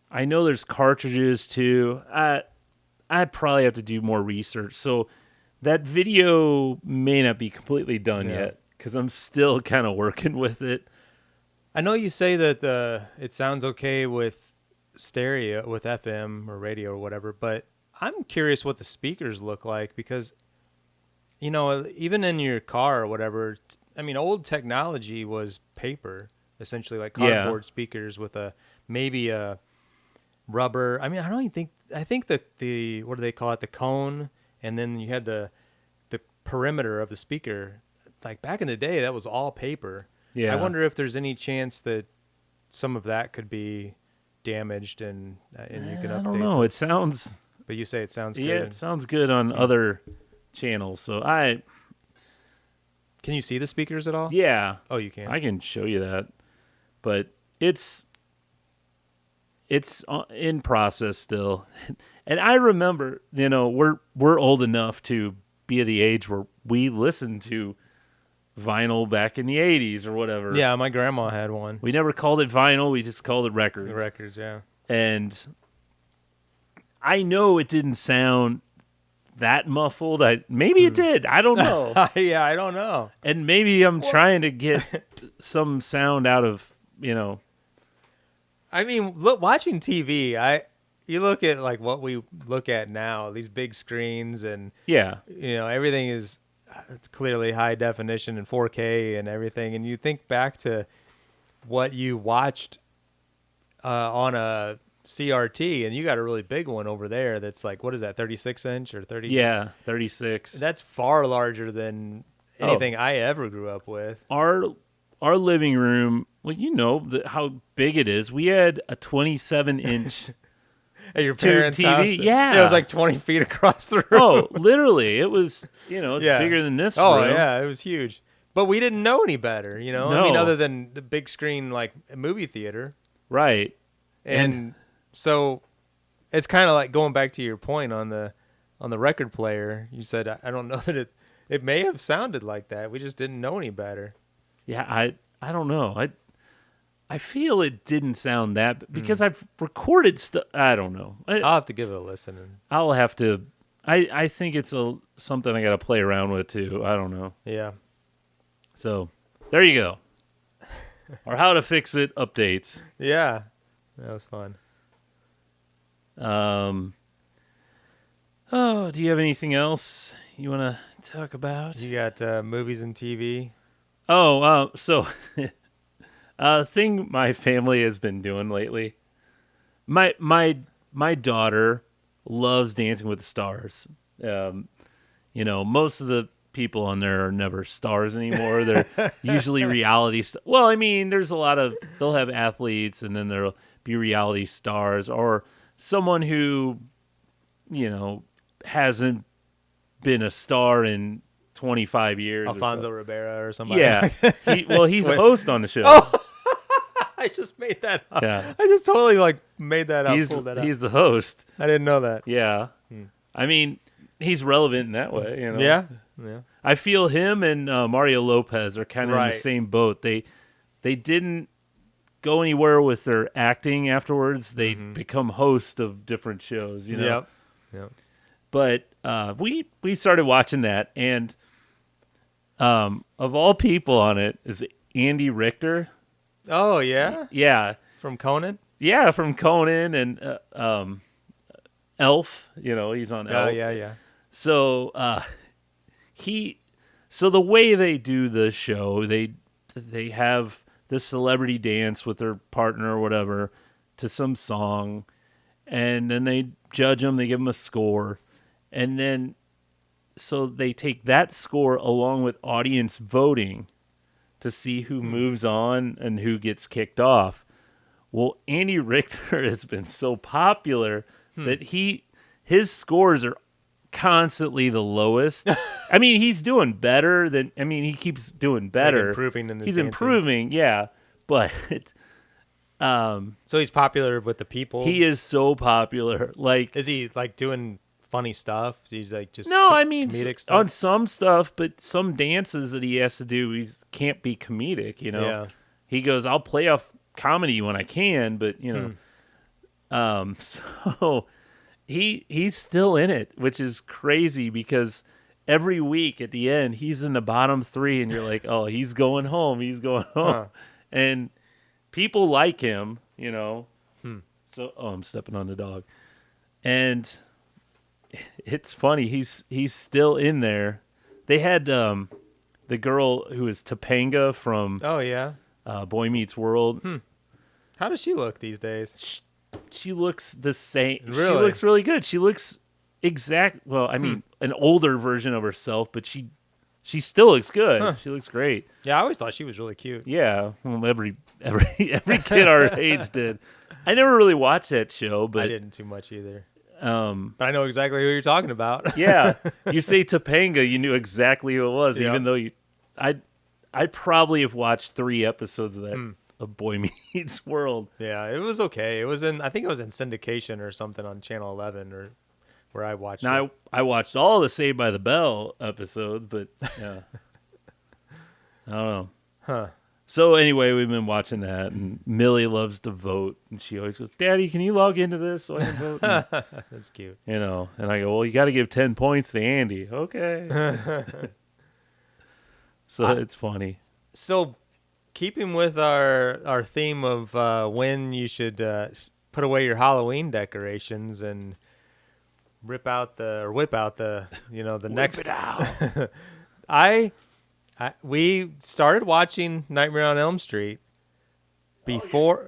I know there's cartridges too. I probably have to do more research. So that video may not be completely done yet because I'm still kind of working with it. I know you say that it sounds okay with stereo, with FM or radio or whatever, but I'm curious what the speakers look like because, even in your car or whatever, old technology was paper, essentially like cardboard speakers with maybe a rubber. I don't even think, I think the what do they call it? The cone, and then you had the perimeter of the speaker. Like back in the day, that was all paper. Yeah. I wonder if there's any chance that some of that could be damaged and you can update. I don't know. It sounds. But you say it sounds good. Yeah, it sounds good on other channels. So Can you see the speakers at all? Yeah. Oh, you can. I can show you that, but it's it's in process still. And I remember, we're old enough to be at the age where we listened to vinyl back in the 80s or whatever. Yeah, my grandma had one. We never called it vinyl. We just called it records. The records, yeah. And I know it didn't sound that muffled. Maybe it did. I don't know. Yeah, I don't know. And maybe I'm trying to get some sound out of, I mean, watching TV, you look at like what we look at now, these big screens, and yeah, everything is it's clearly high definition and 4K and everything, and you think back to what you watched on a CRT, and you got a really big one over there that's like, what is that, 36 inch or 30? Yeah, 36. That's far larger than anything I ever grew up with. Our living room, well, how big it is. We had a 27-inch at your parents' TV. house. Yeah, it was like 20 feet across the room. Oh, literally, it was. It's bigger than this room. Oh yeah, it was huge. But we didn't know any better, No. I mean, other than the big screen like movie theater. Right. And so it's kind of like going back to your point on the record player. You said I don't know that it may have sounded like that. We just didn't know any better. Yeah, I don't know. I feel it didn't sound that because I've recorded stuff. I don't know. I'll have to give it a listen. I'll have to. I think it's something I got to play around with too. I don't know. Yeah. So there you go. Or how to fix it updates. Yeah, that was fun. Oh, do you have anything else you want to talk about? You got movies and TV. Oh, so thing my family has been doing lately. My daughter loves Dancing with the Stars. Most of the people on there are never stars anymore. They're usually reality stars. Well, I mean, there's a lot of, they'll have athletes and then there'll be reality stars or someone who, hasn't been a star in 25 years. Alfonso Ribeiro or somebody. Yeah. He's a host on the show. Oh, I just made that up. Yeah. I just totally made that up. Pulled that up. He's the host. I didn't know that. Yeah. I mean, he's relevant in that way. Yeah. I feel him and Mario Lopez are kind of in the same boat. They didn't go anywhere with their acting afterwards. They become hosts of different shows, Yep. But we started watching that, and of all people on it is Andy Richter. Oh, yeah? Yeah. From Conan? Yeah, from Conan and Elf. He's on Elf. Oh, yeah. So so the way they do the show, they have this celebrity dance with their partner or whatever to some song, and then they judge them, they give them a score, and then so they take that score along with audience voting to see who moves on and who gets kicked off. Well, Andy Richter has been so popular that his scores are constantly the lowest. I mean, he's doing better he keeps doing better. Like improving in his He's dancing. improving, yeah. But So he's popular with the people. he is so popular. Like, Is he doing funny stuff? He's just no, I mean, comedic stuff. on some stuff, but some dances that he has to do, he can't be comedic, Yeah. He goes, I'll play off comedy when I can, but, so he's still in it, which is crazy because every week at the end, he's in the bottom 3 and you're like, oh, he's going home. Huh. And people like him, So, I'm stepping on the dog. And it's funny. He's still in there. They had the girl who is Topanga from Oh, yeah. Boy Meets World. How does she look these days? She looks the same. She Really? looks really good. She looks an older version of herself, but she still looks good. Huh. She looks great. Yeah, I always thought she was really cute. Yeah, well, every kid our age did. I never really watched that show, but I didn't too much either. But I know exactly who you're talking about. yeah, you say Topanga, you knew exactly who it was, Yeah. even though I probably have watched 3 episodes of of Boy Meets World. Yeah, it was okay. It was I think it was in syndication or something on Channel 11 or where I watched it. Now I watched all the Saved by the Bell episodes, but yeah, I don't know. Huh. So anyway, we've been watching that, and Millie loves to vote, and she always goes, "Daddy, can you log into this so I can vote?" And, That's cute. and I go, "Well, you got to give 10 points to Andy." Okay. So it's funny. So, keeping with our theme of when you should put away your Halloween decorations and whip out the the next. It out. We started watching Nightmare on Elm Street before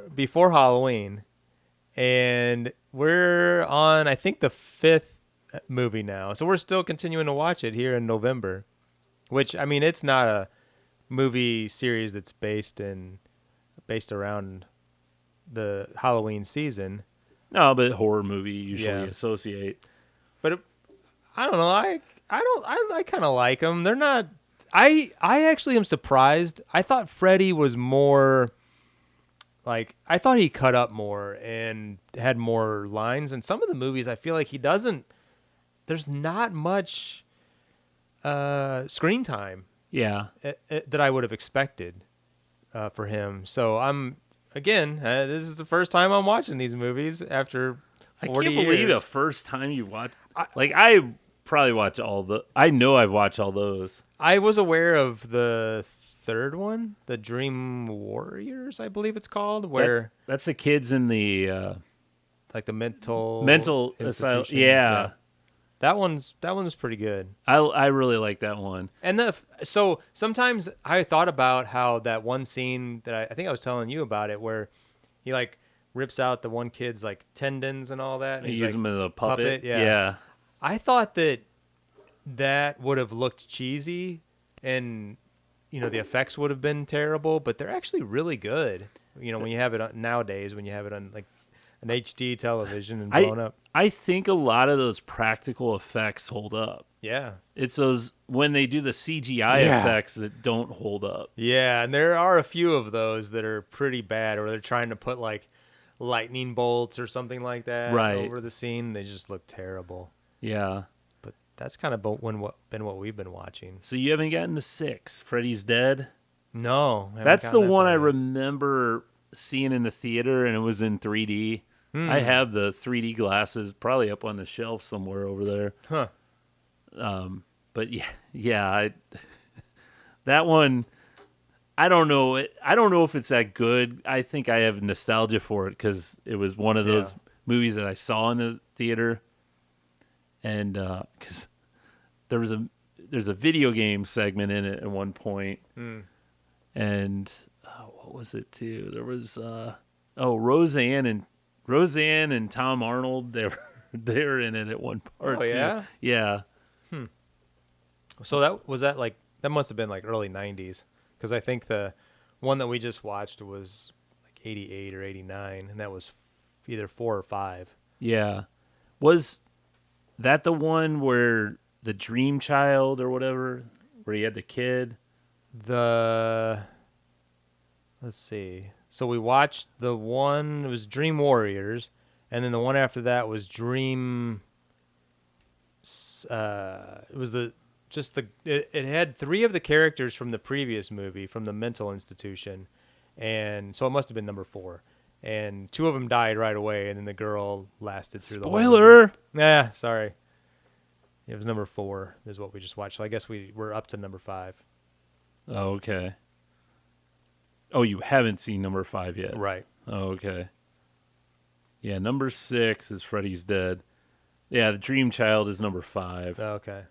Halloween, and we're on I think the 5th movie now. So we're still continuing to watch it here in November, which I mean it's not a movie series that's based around the Halloween season. No, but horror movie you usually Yeah. associate. But I don't know. I kind of like them. They're not. I actually am surprised. I thought Freddy was more. Like I thought he cut up more and had more lines. And some of the movies, I feel like he doesn't. There's not much screen time Yeah. that I would have expected for him. So this is the first time I'm watching these movies after 40 I can't believe years. the first time you watched. I probably watch I know I've watched all those. I was aware of the third one, the Dream Warriors, I believe it's called, where That's the kids in the like the mental asylum. institution. Yeah. That one's pretty good. I really like that one. And so sometimes I thought about how that one scene that I think I was telling you about it, where he like rips out the one kid's like tendons and all that. And He he's uses like, them as a puppet. yeah. I thought that would have looked cheesy, and the effects would have been terrible, but they're actually really good. When you have it nowadays, when you have it on like an HD television and blown up. I think a lot of those practical effects hold up. Yeah. It's those when they do the CGI effects that don't hold up. Yeah, and there are a few of those that are pretty bad, where they're trying to put like lightning bolts or something like that over the scene. They just look terrible. Yeah. But that's kind of been what we've been watching. So you haven't gotten to 6, Freddy's Dead? No. I haven't That's the gotten that one far I yet. remember seeing in the theater, and it was in 3D. I have the 3D glasses probably up on the shelf somewhere over there. Huh. But that one, I don't know. I don't know if it's that good. I think I have nostalgia for it because it was one of those movies that I saw in the theater, and because there's a video game segment in it at one point, and what was it too? There was Roseanne and Tom Arnold. They're in it at one part. Oh, yeah? too. Yeah. So that must have been like early 90s, because I think the one that we just watched was like 88 or 89, and that was either 4 or 5. Yeah. Was that the one where the Dream Child or whatever, where he had the kid? Let's see. So we watched the one, it was Dream Warriors, and then the one after that was Dream. It was it had 3 of the characters from the previous movie from the mental institution, and so it must have been number 4. And 2 of them died right away, and then the girl lasted through the whole movie. Spoiler! Yeah, sorry. It was number 4 is what we just watched. So I guess we're up to number 5. Oh, okay. Oh, you haven't seen number 5 yet? Right. Oh, okay. Yeah, number 6 is Freddy's Dead. Yeah, the Dream Child is number 5. Okay.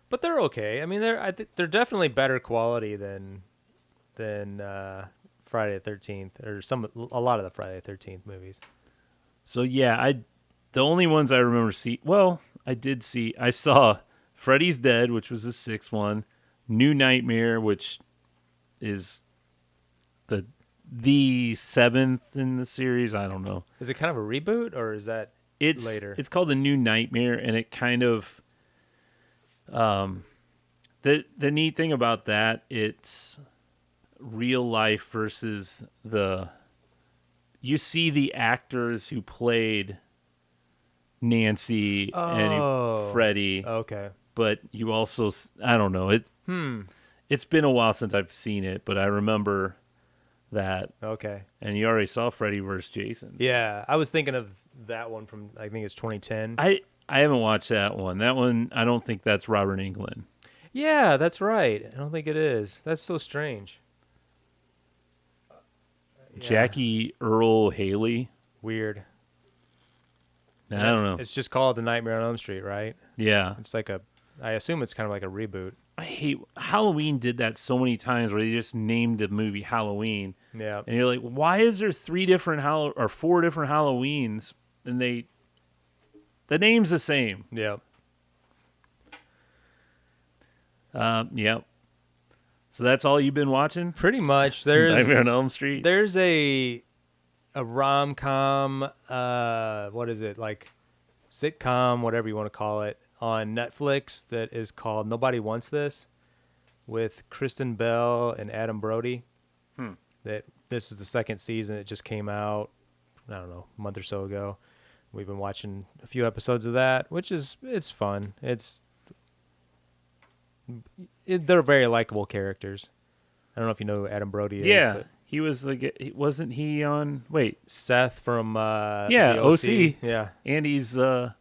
But they're okay. I mean, they're definitely better quality than Friday the 13th or a lot of the Friday the 13th movies. So yeah, the only ones I remember I saw Freddy's Dead, which was the 6th one, New Nightmare, which is the 7th in the series. I don't know. Is it kind of a reboot, or is that later? It's called The New Nightmare, and it kind of the neat thing about that, it's real life versus you see the actors who played Nancy and Freddie, Okay. but you also, I don't know, it's been a while since I've seen it, but I remember that. Okay. And you already saw Freddy versus Jason. So. Yeah, I was thinking of that one from, I think it's 2010. I haven't watched that one. That one, I don't think that's Robert Englund. Yeah, that's right. I don't think it is. That's so strange. Yeah. Jackie Earl Haley. Weird. I don't know. It's just called The Nightmare on Elm Street, right? Yeah. It's like I assume it's kind of like a reboot. I hate Halloween did that so many times where they just named the movie Halloween. Yeah. And you're like, why is there 4 different Halloweens and the name's the same. Yeah. Yep. So that's all you've been watching? Pretty much. Nightmare on Elm Street. There's a rom-com, what is it, like sitcom, whatever you want to call it, on Netflix that is called Nobody Wants This, with Kristen Bell and Adam Brody. That this is the second season. It just came out, I don't know, a month or so ago. We've been watching a few episodes of that, it's fun. They're very likable characters. I don't know if you know who Adam Brody is. Yeah. But He was wasn't he on, Seth from yeah, the OC. Yeah. And he's, was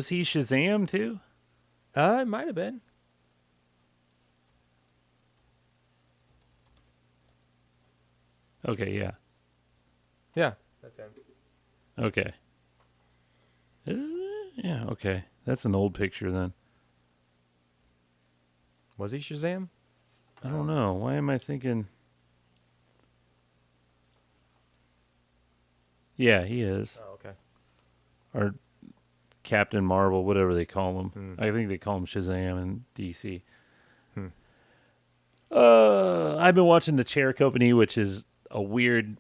he Shazam too? It might have been. Okay, yeah. Yeah, that's him. Okay. Yeah, okay. That's an old picture then. Was he Shazam? I don't know. Why am I thinking? Yeah, he is. Oh, okay. Or Captain Marvel, whatever they call him. I think they call him Shazam in DC. I've been watching The Chair Company, which is a weird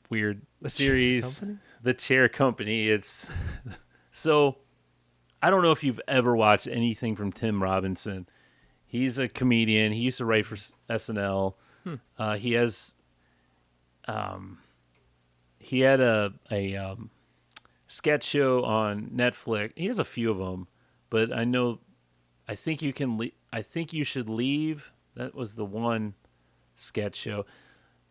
series. The Chair Company. It's so I don't know if you've ever watched anything from Tim Robinson. He's a comedian. He used to write for SNL. He had a sketch show on Netflix. He has a few of them, but I think you can. I think you should leave. That was the one sketch show.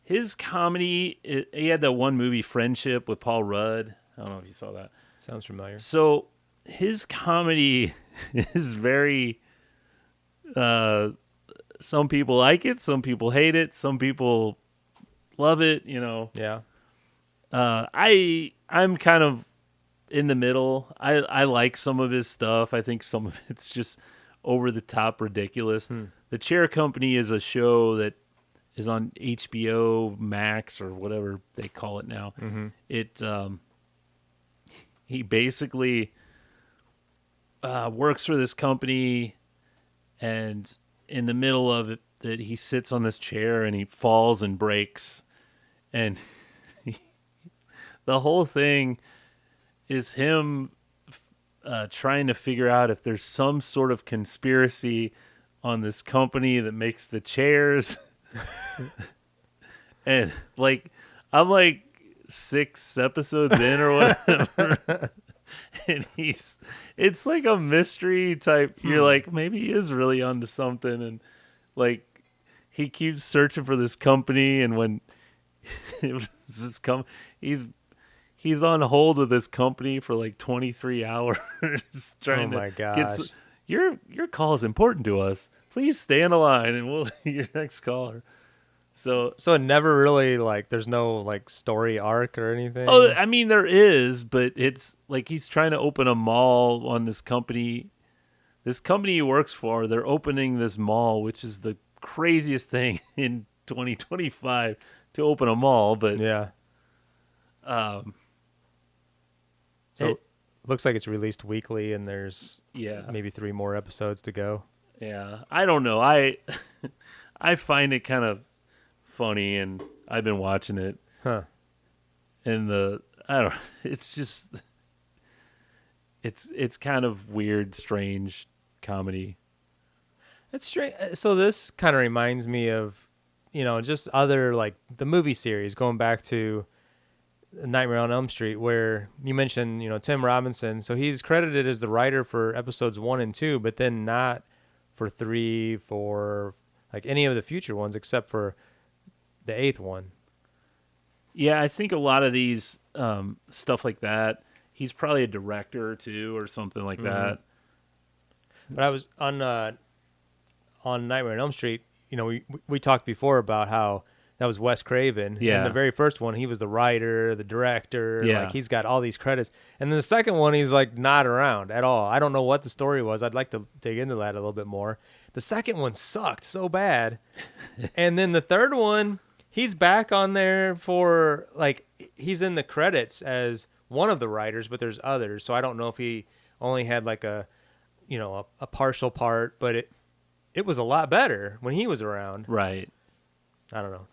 His comedy. He had that one movie, Friendship, with Paul Rudd. I don't know if you saw that. Sounds familiar. So his comedy is very. Some people like it. Some people hate it. Some people love it. You know. Yeah. I'm kind of in the middle. I like some of his stuff. I think some of it's just over the top ridiculous. The Chair Company is a show that is on HBO Max or whatever they call it now. It he basically works for this company, and in the middle of it, that he sits on this chair and he falls and breaks, and the whole thing is him trying to figure out if there's some sort of conspiracy on this company that makes the chairs. And I'm 6 episodes in or whatever. And it's like a mystery type. You're like, maybe he is really onto something. And he keeps searching for this company. And when he's on hold with this company for 23 hours trying my to gosh. your call is important to us. Please stay on the line and we'll your next caller. So it never really there's no story arc or anything. Oh, I mean there is, but it's he's trying to open a mall on this company. This company he works for, they're opening this mall, which is the craziest thing in 2025 to open a mall, but yeah. So it looks like it's released weekly, and there's maybe 3 more episodes to go. Yeah, I don't know. I find it kind of funny, and I've been watching it. Huh. And it's just it's kind of weird, strange comedy. It's straight. So this kind of reminds me of, just other like the movie series going back to Nightmare on Elm Street, where you mentioned, Tim Robinson. So he's credited as the writer for episodes 1 and 2, but then not for 3, 4, like any of the future ones except for the 8th one. Yeah, I think a lot of these stuff like that, he's probably a director too or something like that. But I was on Nightmare on Elm Street. We talked before about how that was Wes Craven. Yeah. And the very first one, he was the writer, the director. Yeah. Like, he's got all these credits. And then the second one, he's, like, not around at all. I don't know what the story was. I'd like to dig into that a little bit more. The second one sucked so bad. And then the third one, he's back on there for, like, he's in the credits as one of the writers, but there's others. So I don't know if he only had, like, a partial part. But it was a lot better when he was around. Right. I don't know.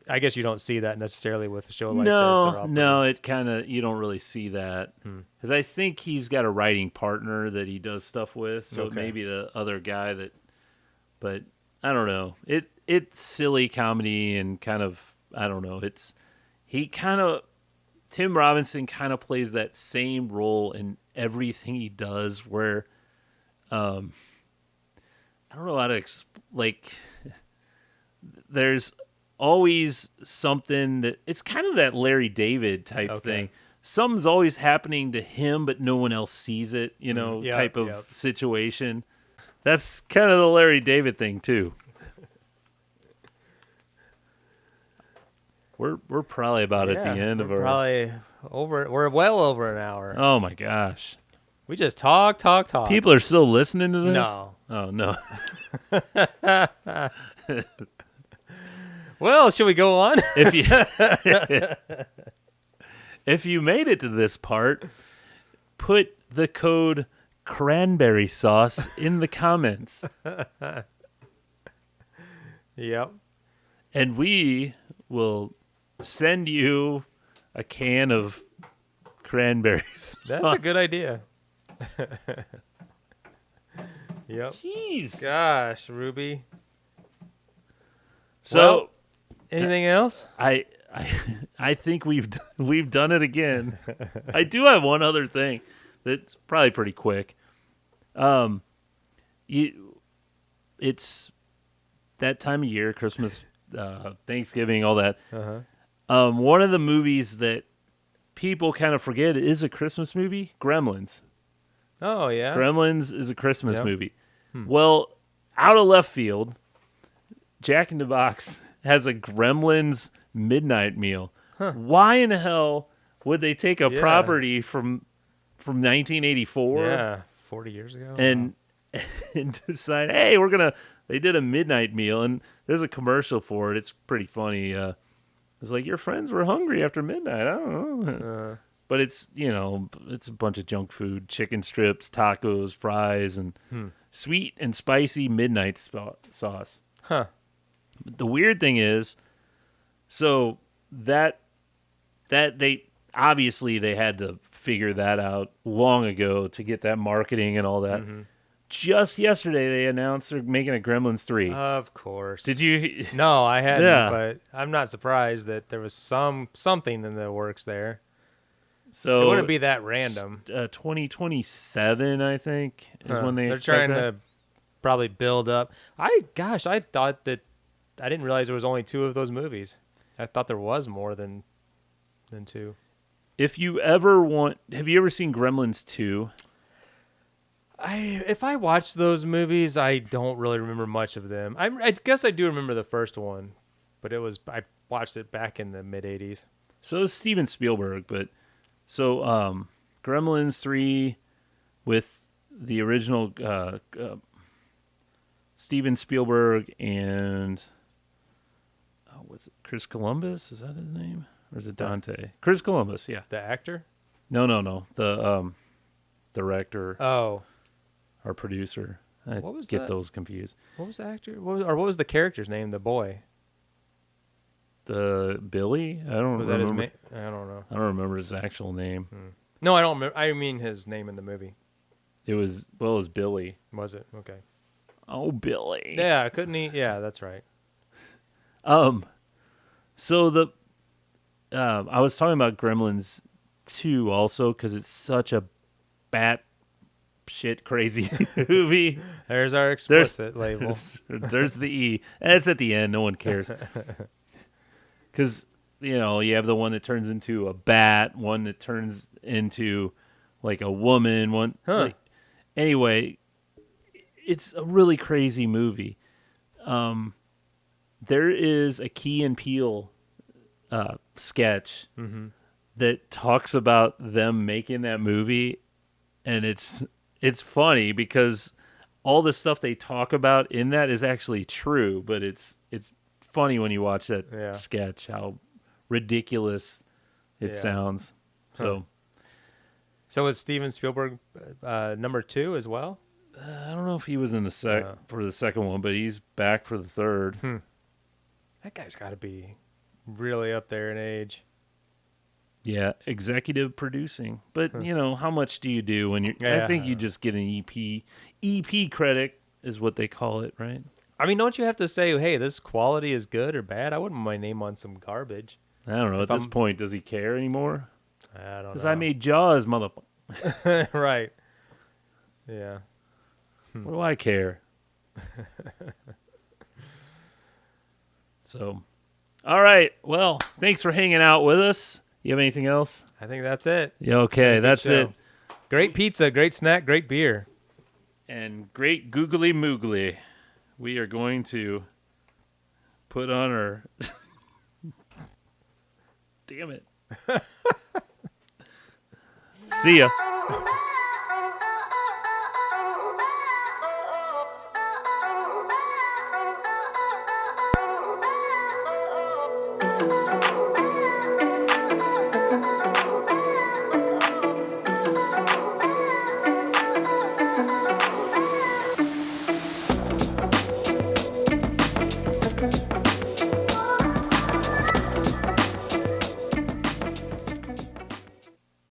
I guess you don't see that necessarily with a show like this. No, it kind of, you don't really see that. Because I think he's got a writing partner that he does stuff with, so Okay. maybe the other guy but I don't know. It's silly comedy and kind of, I don't know. Tim Robinson kind of plays that same role in everything he does where, I don't know how to there's always something that it's kind of that Larry David type thing. Something's always happening to him, but no one else sees it, type of situation. That's kind of the Larry David thing too. We're probably about at the end of our. Probably over. We're well over an hour. Oh my gosh! We just talk. People are still listening to this. No. Oh no. Well, should we go on? If you made it to this part, put the code cranberry sauce in the comments, Yep. and we will send you a can of cranberries. That's a good idea. Yep. Jeez. Gosh, Ruby. So Well, anything else? I think we've done it again. I do have one other thing that's probably pretty quick. It's that time of year, Christmas, Thanksgiving, all that. One of the movies that people kind of forget is a Christmas movie, Gremlins. Oh, yeah. Gremlins is a Christmas Yep. movie. Well, out of left field, Jack in the Box has a Gremlins midnight meal. Why in the hell would they take a Yeah. property from 1984 Yeah, 40 years ago. and decide, hey, they did a midnight meal, and there's a commercial for it. It's pretty funny. It's like, your friends were hungry after midnight. I don't know. But it's, it's a bunch of junk food, chicken strips, tacos, fries, and sweet and spicy midnight sauce. Huh. The weird thing is, so that they obviously they had to figure that out long ago to get that marketing and all that. Just yesterday they announced they're making a Gremlins 3. Of course. Did you? No, I hadn't, Yeah. but I'm not surprised that there was something in the works there. So It wouldn't be that random. 2027, I think, is when They're expect trying that. to probably build up. I thought that I didn't realize there was only 2 of those movies. I thought there was more than 2. If you have you ever seen Gremlins 2? If I watched those movies, I don't really remember much of them. I guess I do remember the first one, but I watched it back in the mid '80s. So it's Steven Spielberg, but Gremlins 3 with the original Steven Spielberg and what's it? Chris Columbus? Is that his name? Or is it Dante? Chris Columbus, yeah. The actor? No. The director Oh, or producer. I What was get that? those confused. what was the actor? What was the character's name? The boy. The Billy? I don't Was that his remember. name? I don't know. I don't remember his actual name. No, I don't remember. I mean his name in the movie. It was Billy. Was it? Okay. Oh, Billy. Yeah, couldn't he? Yeah, that's right. So I was talking about Gremlins 2 also because it's such a bat shit crazy movie. There's our explicit label. There's the E. And it's at the end. No one cares. Because, you have the one that turns into a bat, one that turns into like a woman, one. Huh. Anyway, it's a really crazy movie. There is a Key and Peele sketch that talks about them making that movie, and it's funny because all the stuff they talk about in that is actually true, but it's funny when you watch that sketch how ridiculous it sounds. So was Steven Spielberg number 2 as well? I don't know if he was in the for the second one, but he's back for the third. That guy's got to be really up there in age. Yeah, executive producing. But, how much do you do when you're... I think you just get an EP. EP credit is what they call it, right? I mean, don't you have to say, hey, this quality is good or bad? I wouldn't want my name on some garbage. I don't know. At this point, does he care anymore? I don't know. Because I made Jaws, motherfucker. Right. Yeah. What do I care? So, all right. Well, thanks for hanging out with us. You have anything else? I think that's it. Yeah, okay, that's show. it. Great pizza, great snack, great beer. And great googly moogly. We are going to put on our... Damn it. See ya.